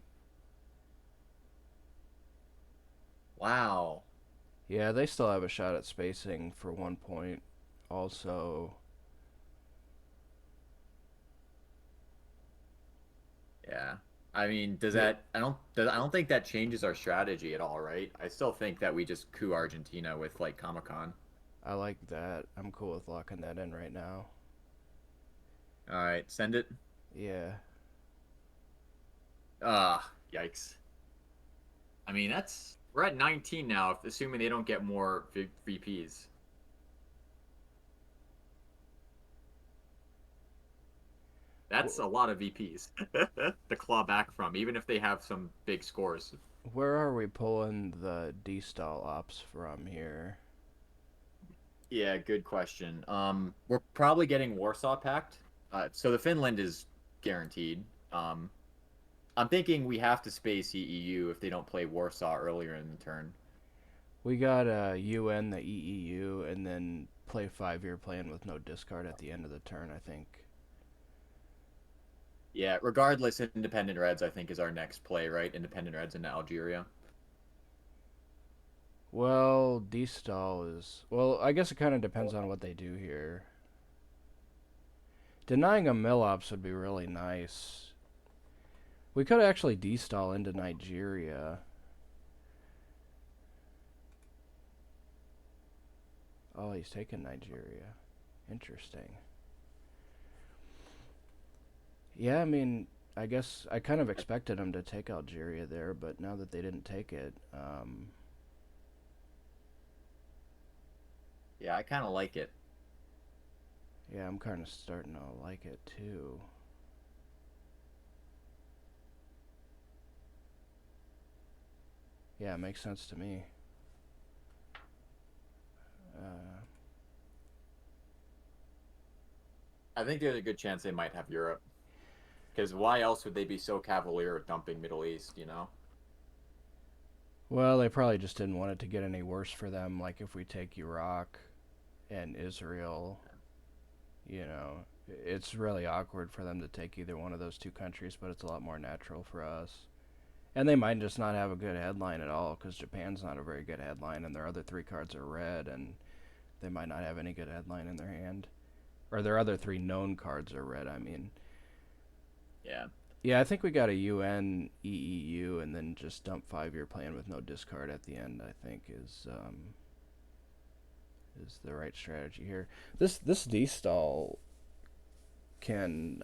Wow. Yeah, they still have a shot at spacing for 1 point. Also, Yeah. I mean, does the, that I don't think that changes our strategy at all, right? I still think that we just coup Argentina with like Comic-Con. I like that. I'm cool with locking that in right now. All right, send it. Yeah. Yikes. I mean, that's we're at 19 now, assuming they don't get more VPs. That's a lot of VPs to claw back from, even if they have some big scores. Where are we pulling the D-stall ops from here? Yeah, good question. We're probably getting Warsaw Pact. So the Finland is guaranteed. I'm thinking we have to space EEU if they don't play Warsaw earlier in the turn. We got UN, the EEU, and then play 5-year plan with no discard at the end of the turn, I think. Yeah, regardless, Independent Reds I think is our next play, right? Independent Reds into Algeria. Well, D-stall is... Well, I guess it kind of depends on what they do here. Denying a mill-ops would be really nice. We could actually D-stall into Nigeria. Oh, he's taking Nigeria. Interesting. Yeah, I mean, I guess I kind of expected him to take Algeria there, but now that they didn't take it, Yeah, I kind of like it. yeah, I'm kind of starting to like it too. Yeah, it makes sense to me. I think there's a good chance they might have Europe. Because why else would they be so cavalier at dumping Middle East, you know? Well, they probably just didn't want it to get any worse for them. Like if we take Iraq and Israel, you know, it's really awkward for them to take either one of those two countries, but it's a lot more natural for us. And they might just not have a good headline at all because Japan's not a very good headline, and their other 3 cards are red, and they might not have any good headline in their hand. Or their other 3 known cards are red, I mean. Yeah. Yeah, I think we got a UN EEU and then just dump 5-year plan with no discard at the end. I think is the right strategy here. This D-stall can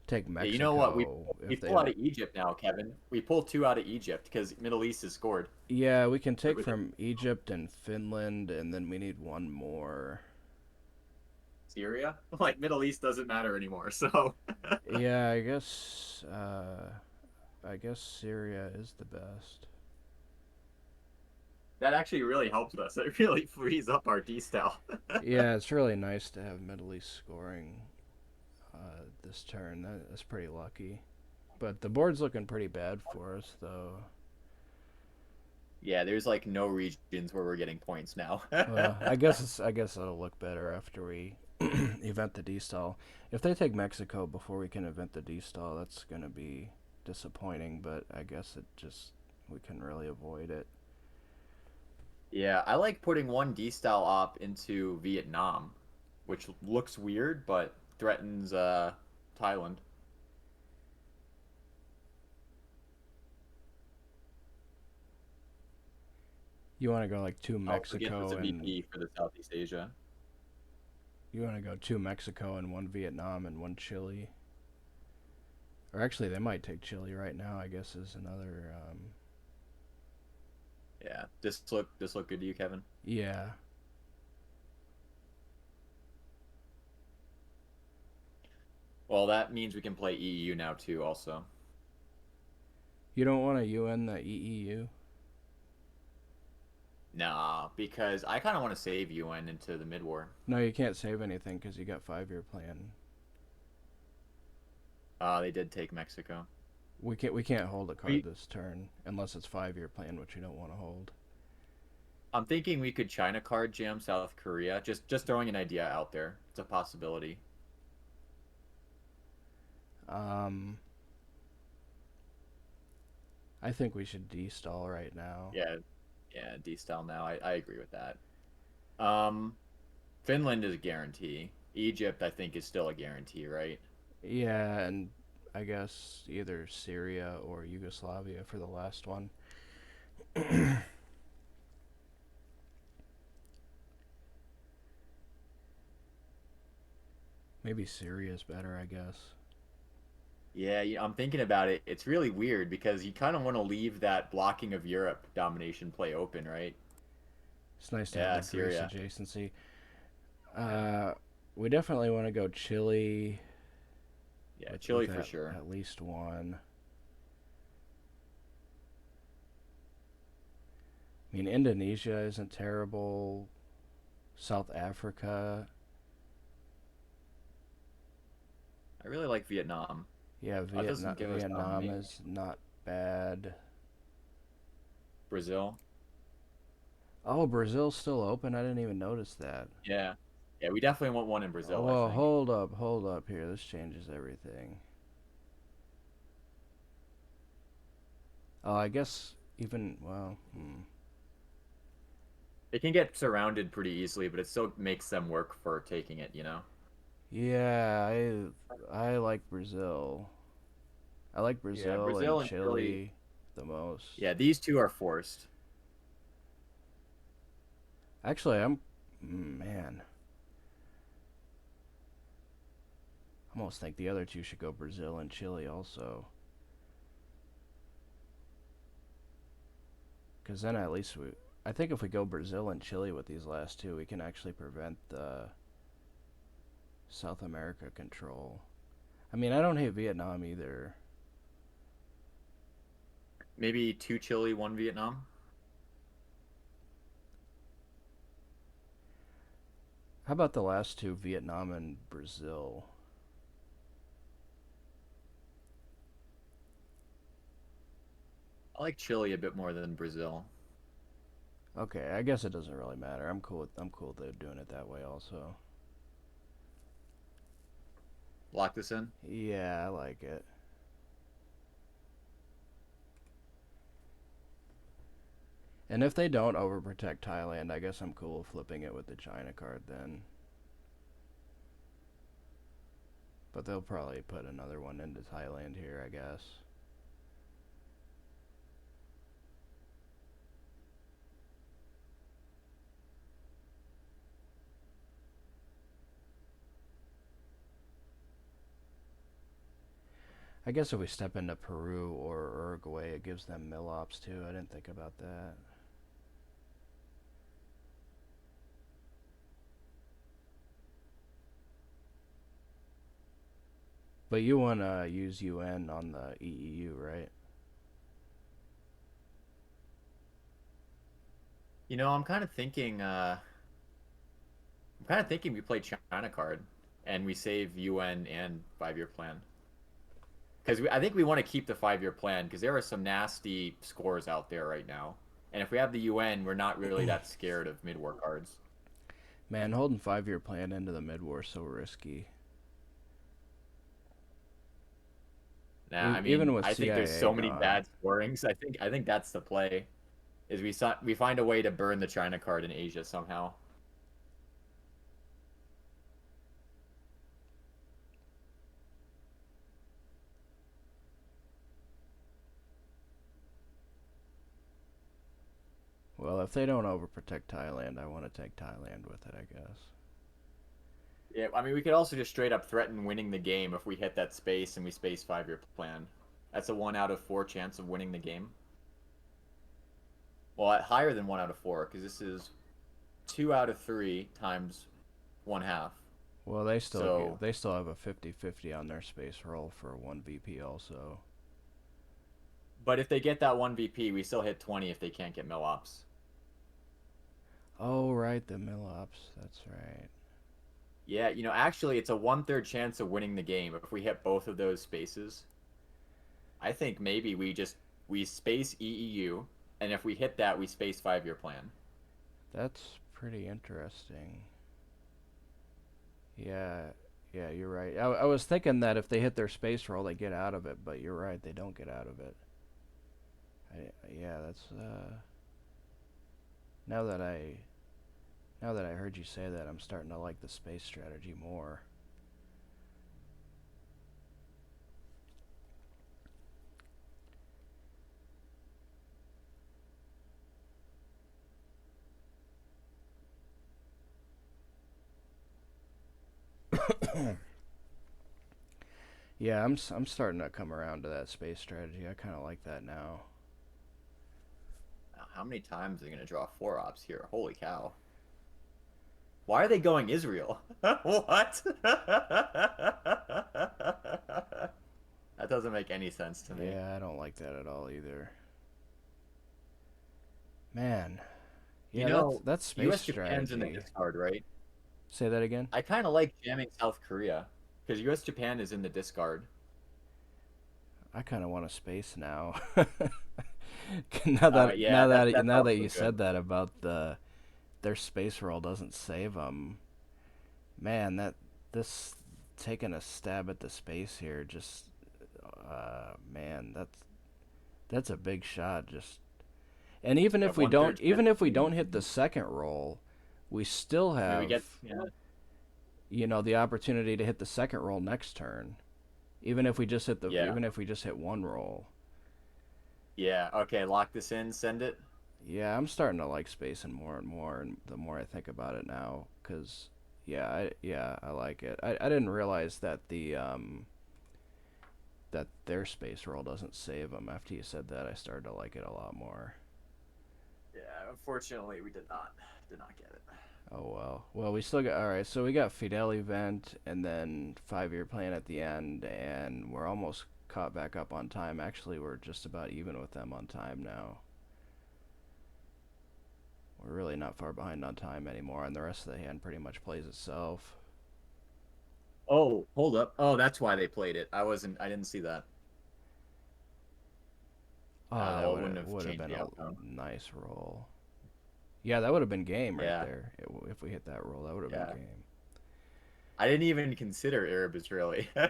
take Yeah, you know what? Mexico We if they pull out don't. of Egypt now, Kevin. We pull two out of Egypt because Middle East is scored. Yeah, we can take With from Egypt and Finland, and then we need one more. Syria. Like Middle East doesn't matter anymore. So Yeah, I guess Syria is the best. that actually really helps us. It really frees up our D style. Yeah, it's really nice to have Middle East scoring this turn. That's pretty lucky. But the board's looking pretty bad for us, though. Yeah, there's like no regions where we're getting points now. Well, I guess it'll look better after we event the D-stall. If they take Mexico before we can event the D-stall, that's gonna be disappointing. But I guess it just we can really avoid it. Yeah, I like putting one D style op into Vietnam, which looks weird but threatens Thailand. You want to go like two Oh, forget there's Mexico a and VP for the Southeast Asia. you want to go two Mexico and one Vietnam and one Chile. Or actually, they might take Chile right now. I guess is another. Yeah, this look good to you, Kevin? Yeah, Well, that means we can play EU now too, also. you don't want to UN the EEU. Nah, because I kind of want to save UN into the mid war. No, you can't save anything because you got 5-year plan. They did take Mexico. We can't hold a card We, this turn unless it's 5-year plan, which we don't want to hold. I'm thinking we could China card jam South Korea. Just throwing an idea out there. It's a possibility. Um, I think we should de-stall right now. Yeah, yeah, D style now. I agree with that. Um, Finland is a guarantee. Egypt, I think, is still a guarantee, right? Yeah, and I guess either Syria or Yugoslavia for the last one. Maybe Syria's better, I guess. Yeah, I'm thinking about it. It's really weird because you kind of want to leave that blocking of Europe domination play open, right? It's nice to have Yeah, the Greece Syria. adjacency. Yeah, Uh, we definitely want to go Chile yeah, with Chile for sure. at least one. I mean, Indonesia isn't terrible. South Africa, I really like Vietnam. yeah, That doesn't give us Vietnam domination. is not bad. Brazil. Oh, Brazil's still open. I didn't even notice that. Yeah, yeah, we definitely want one in Oh, Brazil, I well, think. hold up here. This changes everything. Oh, I guess even well, It can get surrounded pretty easily, but it still makes them work for taking it, you know? yeah, I like Brazil. I like Yeah, Brazil and Brazil and Chile. Chile the most. Yeah, these two are forced. Actually, man, I almost think the other two should go Brazil and Chile also. Because then at least I think if we go Brazil and Chile with these last two, we can actually prevent the South America control. I mean, I don't hate Vietnam either. Maybe two Chile, one Vietnam. How about the last two, Vietnam and Brazil? I like Chile a bit more than Brazil. Okay, I guess it doesn't really matter. I'm cool with doing it that way also. Lock this in. Yeah, I like it. And if they don't overprotect Thailand, I guess I'm cool with flipping it with the China card then. But they'll probably put another one into Thailand here, I guess. I guess if we step into Peru or Uruguay, it gives them mill ops too. I didn't think about that. But you want to use UN on the EEU, right? You know, I'm kind of thinking we play China card and we save UN and 5-year plan. Because I think we want to keep the 5-year plan because there are some nasty scores out there right now. And if we have the UN, we're not really that scared of mid-war cards. Man, holding 5-year plan into the mid-war so risky. Nah, I Even mean, with I think there's CIA so many gone. bad scorings. I think that's the play. Is we find a way to burn the China card in Asia somehow. Well, if they don't overprotect Thailand, I want to take Thailand with it, I guess. Yeah, I mean, we could also just straight up threaten winning the game if we hit that space and we space 5-year plan. That's a 1 out of 4 chance of winning the game. Well, higher than 1 out of 4 because this is 2 out of 3 times 1/2. Well, So, they still have a 50-50 on their space roll for one VP also. but if they get that one VP, we still hit 20 if they can't get mill ops. Oh, right, the mill ops. That's right. Yeah, you know, actually, it's a 1/3 chance of winning the game if we hit both of those spaces. I think maybe we space EEU, and if we hit that, we space 5-year plan. That's pretty interesting. Yeah, yeah, you're right. I was thinking that if they hit their space roll, they get out of it, but you're right, they don't get out of it. Yeah, that's now that I now that I heard you say that, I'm starting to like the space strategy more. Yeah, I'm starting to come around to that space strategy. I kind of like that now. How many times are they going to draw 4 ops here? Holy cow. Why are they going Israel? What? That doesn't make any sense to me. Yeah, I don't like that at all either. Man, You yeah, know, that's space US Japan's in the strategy. discard, right? Say that again. I kind of like jamming South Korea because US Japan is in the discard. I kind of want to space now. Yeah, that's Now that also you good. said that about their space roll doesn't save them, man, that this taking a stab at the space here just man, that's a big shot. Just and Yeah, 1/3 chance even if of we winning don't the hit the game. second roll, we still I mean, we have get yeah, the opportunity to hit the second roll next turn. yeah, Even if we just hit one roll. yeah. Okay, lock this in. Send it. Yeah, I'm starting to like spacing more and more, and the more I think about it now, cause yeah, I like it. I didn't realize that that their space roll doesn't save them. After you said that, I started to like it a lot more. Yeah, unfortunately, we did not get it. Oh well. Well, we still got all right. So we got Fidel event and then 5-year plan at the end, and we're almost caught back up on time. Actually, we're just about even with them on time now. We're really not far behind on time anymore, and the rest of the hand pretty much plays itself. Oh, hold up. Oh, that's why they played it. I didn't see that. Oh, that Well, it wouldn't have would have changed been the a outcome. nice roll. Yeah, that would have been game right Yeah, there. If we hit that roll, that would have been yeah. game. I didn't even consider Arab Israeli. Do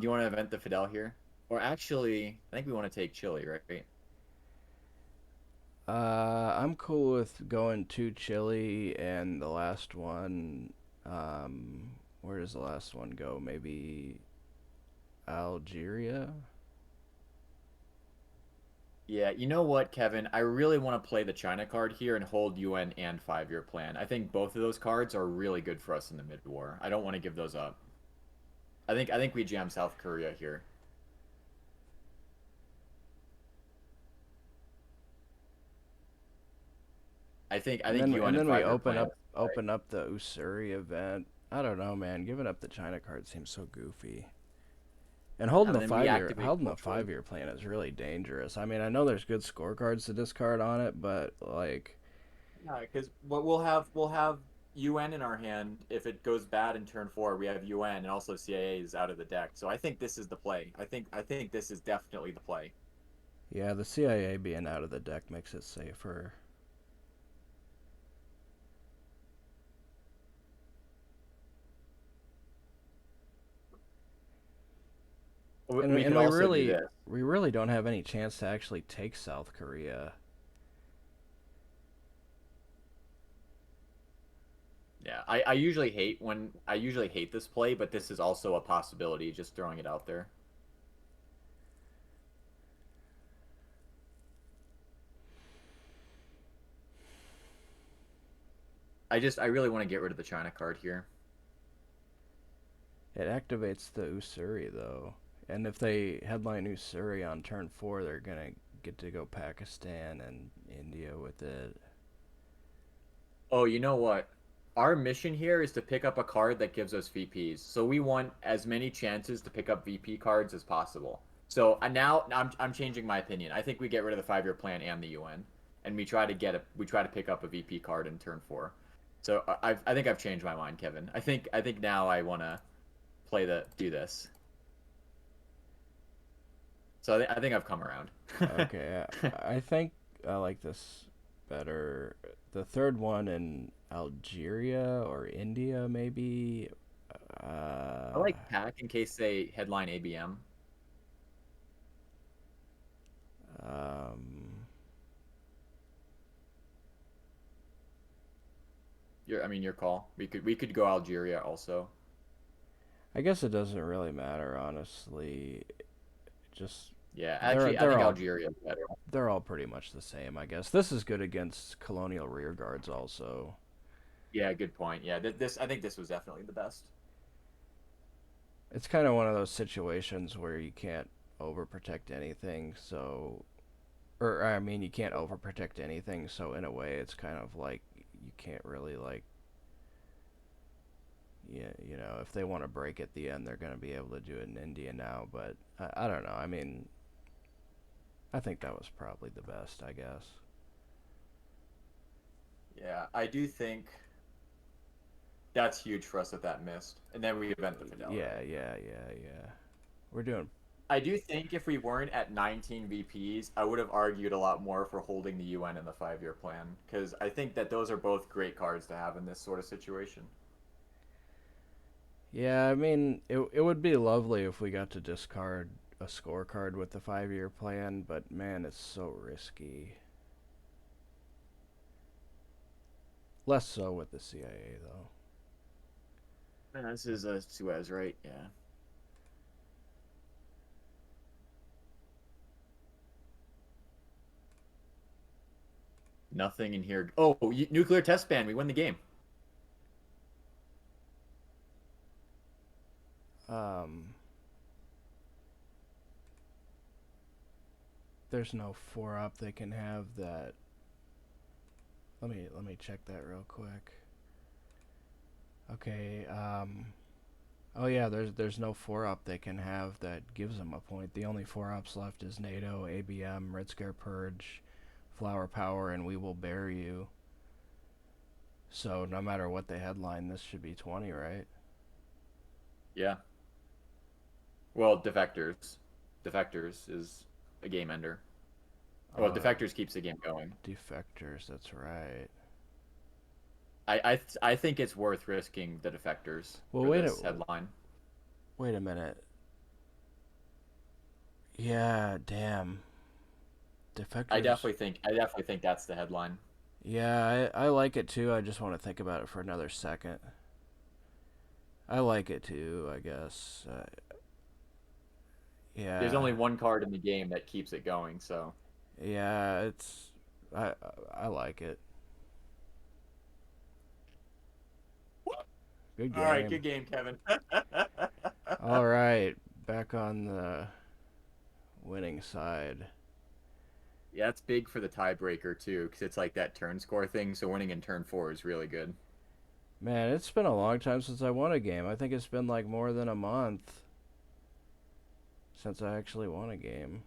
you want to event the Fidel here? Or actually, I think we want to take Chile, right? I'm cool with going to Chile and the last one. Um, where does the last one go? Maybe Algeria? Yeah, you know what, Kevin? I really want to play the China card here and hold UN and 5-year plan. I think both of those cards are really good for us in the mid war. I don't want to give those up. I think we jam South Korea here. I think And UN and then we 5-year plan. open up the Usuri event. I don't know, man. Giving up the China card seems so goofy. And And then we activate holding the cultural. 5-year plan is really dangerous. I mean, I know there's good scorecards to discard on it, but like, Yeah, because what we'll have UN in our hand. If it goes bad in turn 4, we have UN and also CIA is out of the deck. So I think this is the play. I think this is definitely the play. yeah, the CIA being out of the deck makes it safer. We could also do this. We really don't have any chance to actually take South Korea. Yeah, I usually hate this play, but this is also a possibility. Just throwing it out there. I really want to get rid of the China card here. It activates the Usuri though, and if they headline Usuri on turn 4, they're gonna get to go Pakistan and India with it. Oh, you know what? Our mission here is to pick up a card that gives us VPs. So we want as many chances to pick up VP cards as possible. So now I'm changing my opinion. I think we get rid of the 5-year plan and the UN, and we try to pick up a VP card in turn 4. So I think I've changed my mind, Kevin. I think now I want to do this. So I think I've come around. Okay, I think I like this better. The third one in Algeria or India, maybe. I Uh, like pack in case they headline ABM. um, Your call. We could go Algeria also. I guess it doesn't really matter, honestly. Just Yeah, actually, I think Algeria is better. they're all pretty much the same, I guess. This is good against colonial rearguards also. Yeah, good point. Yeah, I think this was definitely the best. It's kind of one of those situations where you can't overprotect anything, so or I mean you can't overprotect anything, so in a way it's kind of like you can't really like yeah, you know, if they want to break at the end, they're going to be able to do it in India now, but I don't know. I mean, I think that was probably the best, I guess. Yeah, I do think that's huge for us if that missed, and then we event the fidelity. Yeah. We're doing I do think if we weren't at 19 VPs, I would have argued a lot more for holding the UN and the 5-year plan because I think that those are both great cards to have in this sort of situation. Yeah, I mean, it would be lovely if we got to discard a scorecard with the 5-year plan, but man, it's so risky. Less so with the CIA, though. Man, this is a Suez, right? Yeah. Nothing in here. Oh, nuclear test ban. We win the game. Um, there's no 4-up they can have that. Let me check that real quick. Okay, oh yeah, there's no 4-up they can have that gives them a point. The only 4-ups left is NATO, ABM, Red Scare Purge, Flower Power, and We Will Bear You. So no matter what the headline, this should be 20, right? Yeah. Well, defectors. Defectors is a game ender. Well, Uh, defectors keeps the game going. Defectors, that's right. I think it's worth risking the defectors Well, for this headline. wait a minute. Yeah, damn. Defectors. I definitely think that's the headline. Yeah, I like it too. I just want to think about it for another second. I like it too, I guess. There's Yeah, only one card in the game that keeps it going, so yeah, it's I I like it. Good all right, game. good game, Kevin. All right, back on the winning side. Yeah, that's big for the tiebreaker too, because it's like that turn score thing. So winning in turn 4 is really good. Man, it's been a long time since I won a game. I think it's been like more than a month since I actually won a game.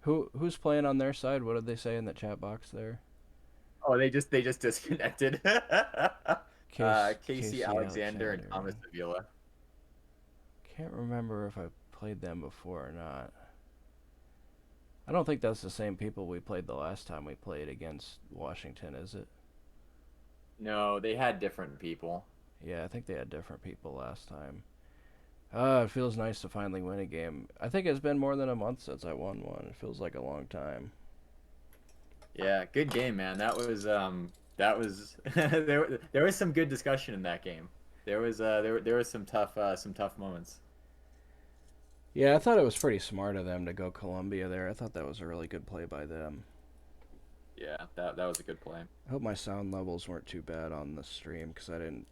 Who's playing on their side? What did they say in the chat box there? Oh, they just disconnected. Casey Casey Alexander and Alexander. Thomas Avila. Can't remember if I played them before or not. I don't think that's the same people we played the last time we played against Washington, is it? No, they had different people. Yeah, I think they had different people last time. It feels nice to finally win a game. I think it's been more than a month since I won one. It feels like a long time. Yeah, good game, man. That was there was some good discussion in that game. There was some tough moments. Yeah, I thought it was pretty smart of them to go Columbia there. I thought that was a really good play by them. Yeah, that was a good play. I hope my sound levels weren't too bad on the stream because I didn't.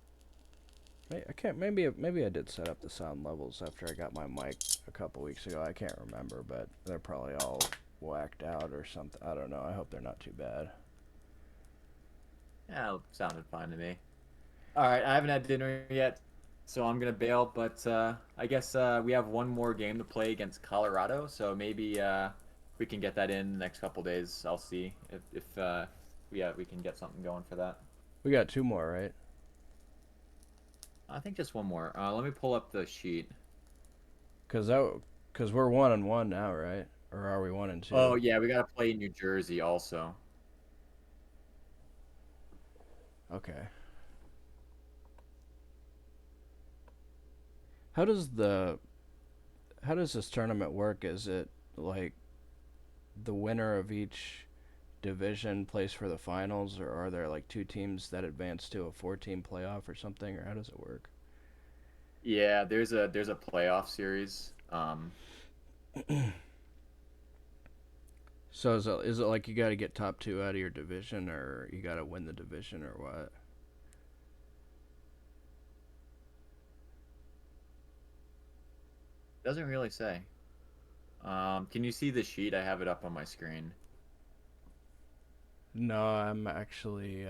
I can't. Maybe I did set up the sound levels after I got my mic a couple weeks ago. I can't remember, but they're probably all whacked out or something. I don't know. I hope they're not too bad. Yeah, it sounded fine to me. All right, I haven't had dinner yet, so I'm gonna bail. But I guess we have one more game to play against Colorado, so maybe we can get that in the next couple days. I'll see if we can get something going for that. We got two more, right? I think just one more. Let me pull up the sheet. Cause we're 1-1 now, right? Or are we 1-2? Oh yeah, we gotta play New Jersey also. Okay. How does the how does this tournament work? Is it like the winner of each division plays for the finals, or are there like two teams that advance to a four-team playoff or something, or how does it work? Yeah, there's a playoff series. So is it like you got to get top two out of your division, or you got to win the division, or what? Doesn't really say. Can you see the sheet? I have it up on my screen. No, I'm actually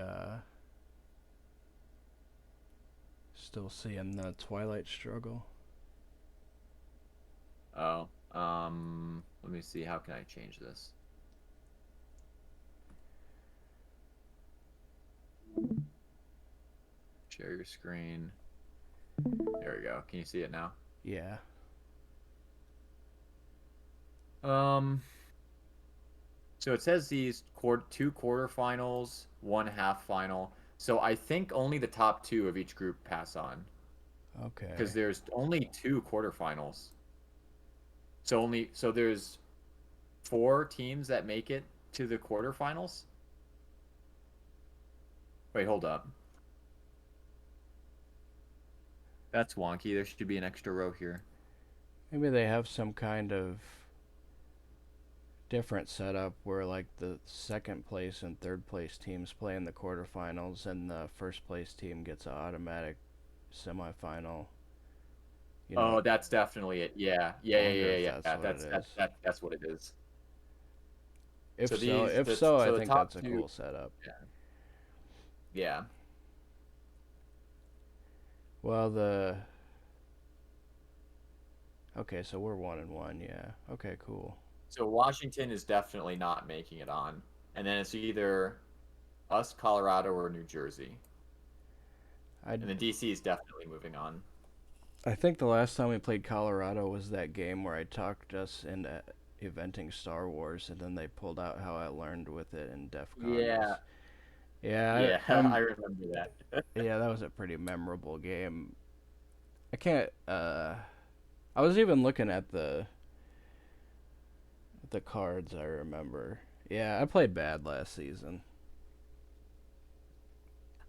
still seeing the Twilight struggle. Oh, let me see. How can I change this? Share your screen. There we go. Can you see it now? Yeah. Um, so it says these two quarterfinals, one half final. So I think only the top two of each group pass on because Okay. there's only two quarterfinals. So there's four teams that make it to the quarterfinals. Wait, hold up. That's wonky. There should be an extra row here. Maybe they have some kind of different setup where like the second place and third place teams play in the quarterfinals and the first place team gets an automatic semifinal. You know, Oh, that's definitely it. Yeah, I yeah, yeah, wonder yeah, if yeah. that's Yeah. what it That's is. that's what it is. If So so, these if the so, I so the think top that's a two. cool setup. Yeah. Yeah. Well, the okay, so we're 1-1. Yeah. Okay, cool. So Washington is definitely not making it on, and then it's either us, Colorado, or New Jersey, I and then DC is definitely moving on. I think the last time we played Colorado was that game where I talked us into eventing Star Wars, and then they pulled out how I learned with it in DEF CON. Yeah, Yeah, yeah, I I'm. remember that. Yeah, that was a pretty memorable game. I can't. I was even looking at the cards. I remember. Yeah, I played bad last season.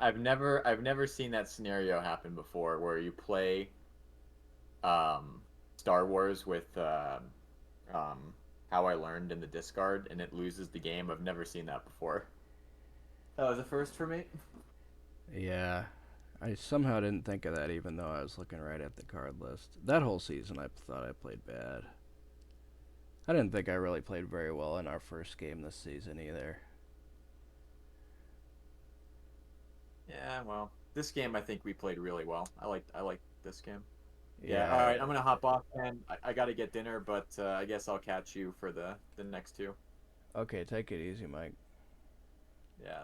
I've never seen that scenario happen before where you play Star Wars with um How I Learned in the discard and it loses the game. I've never seen that before. That was a first for me. Yeah. I somehow didn't think of that even though I was looking right at the card list. That whole season I thought I played bad. I didn't think I really played very well in our first game this season either. Yeah, well, this game I think we played really well. I like this game. Yeah, all Yeah. right, I'm gonna hop off and I gotta get dinner, but I guess I'll catch you for the next two. Okay, take it easy, Mike. Yeah.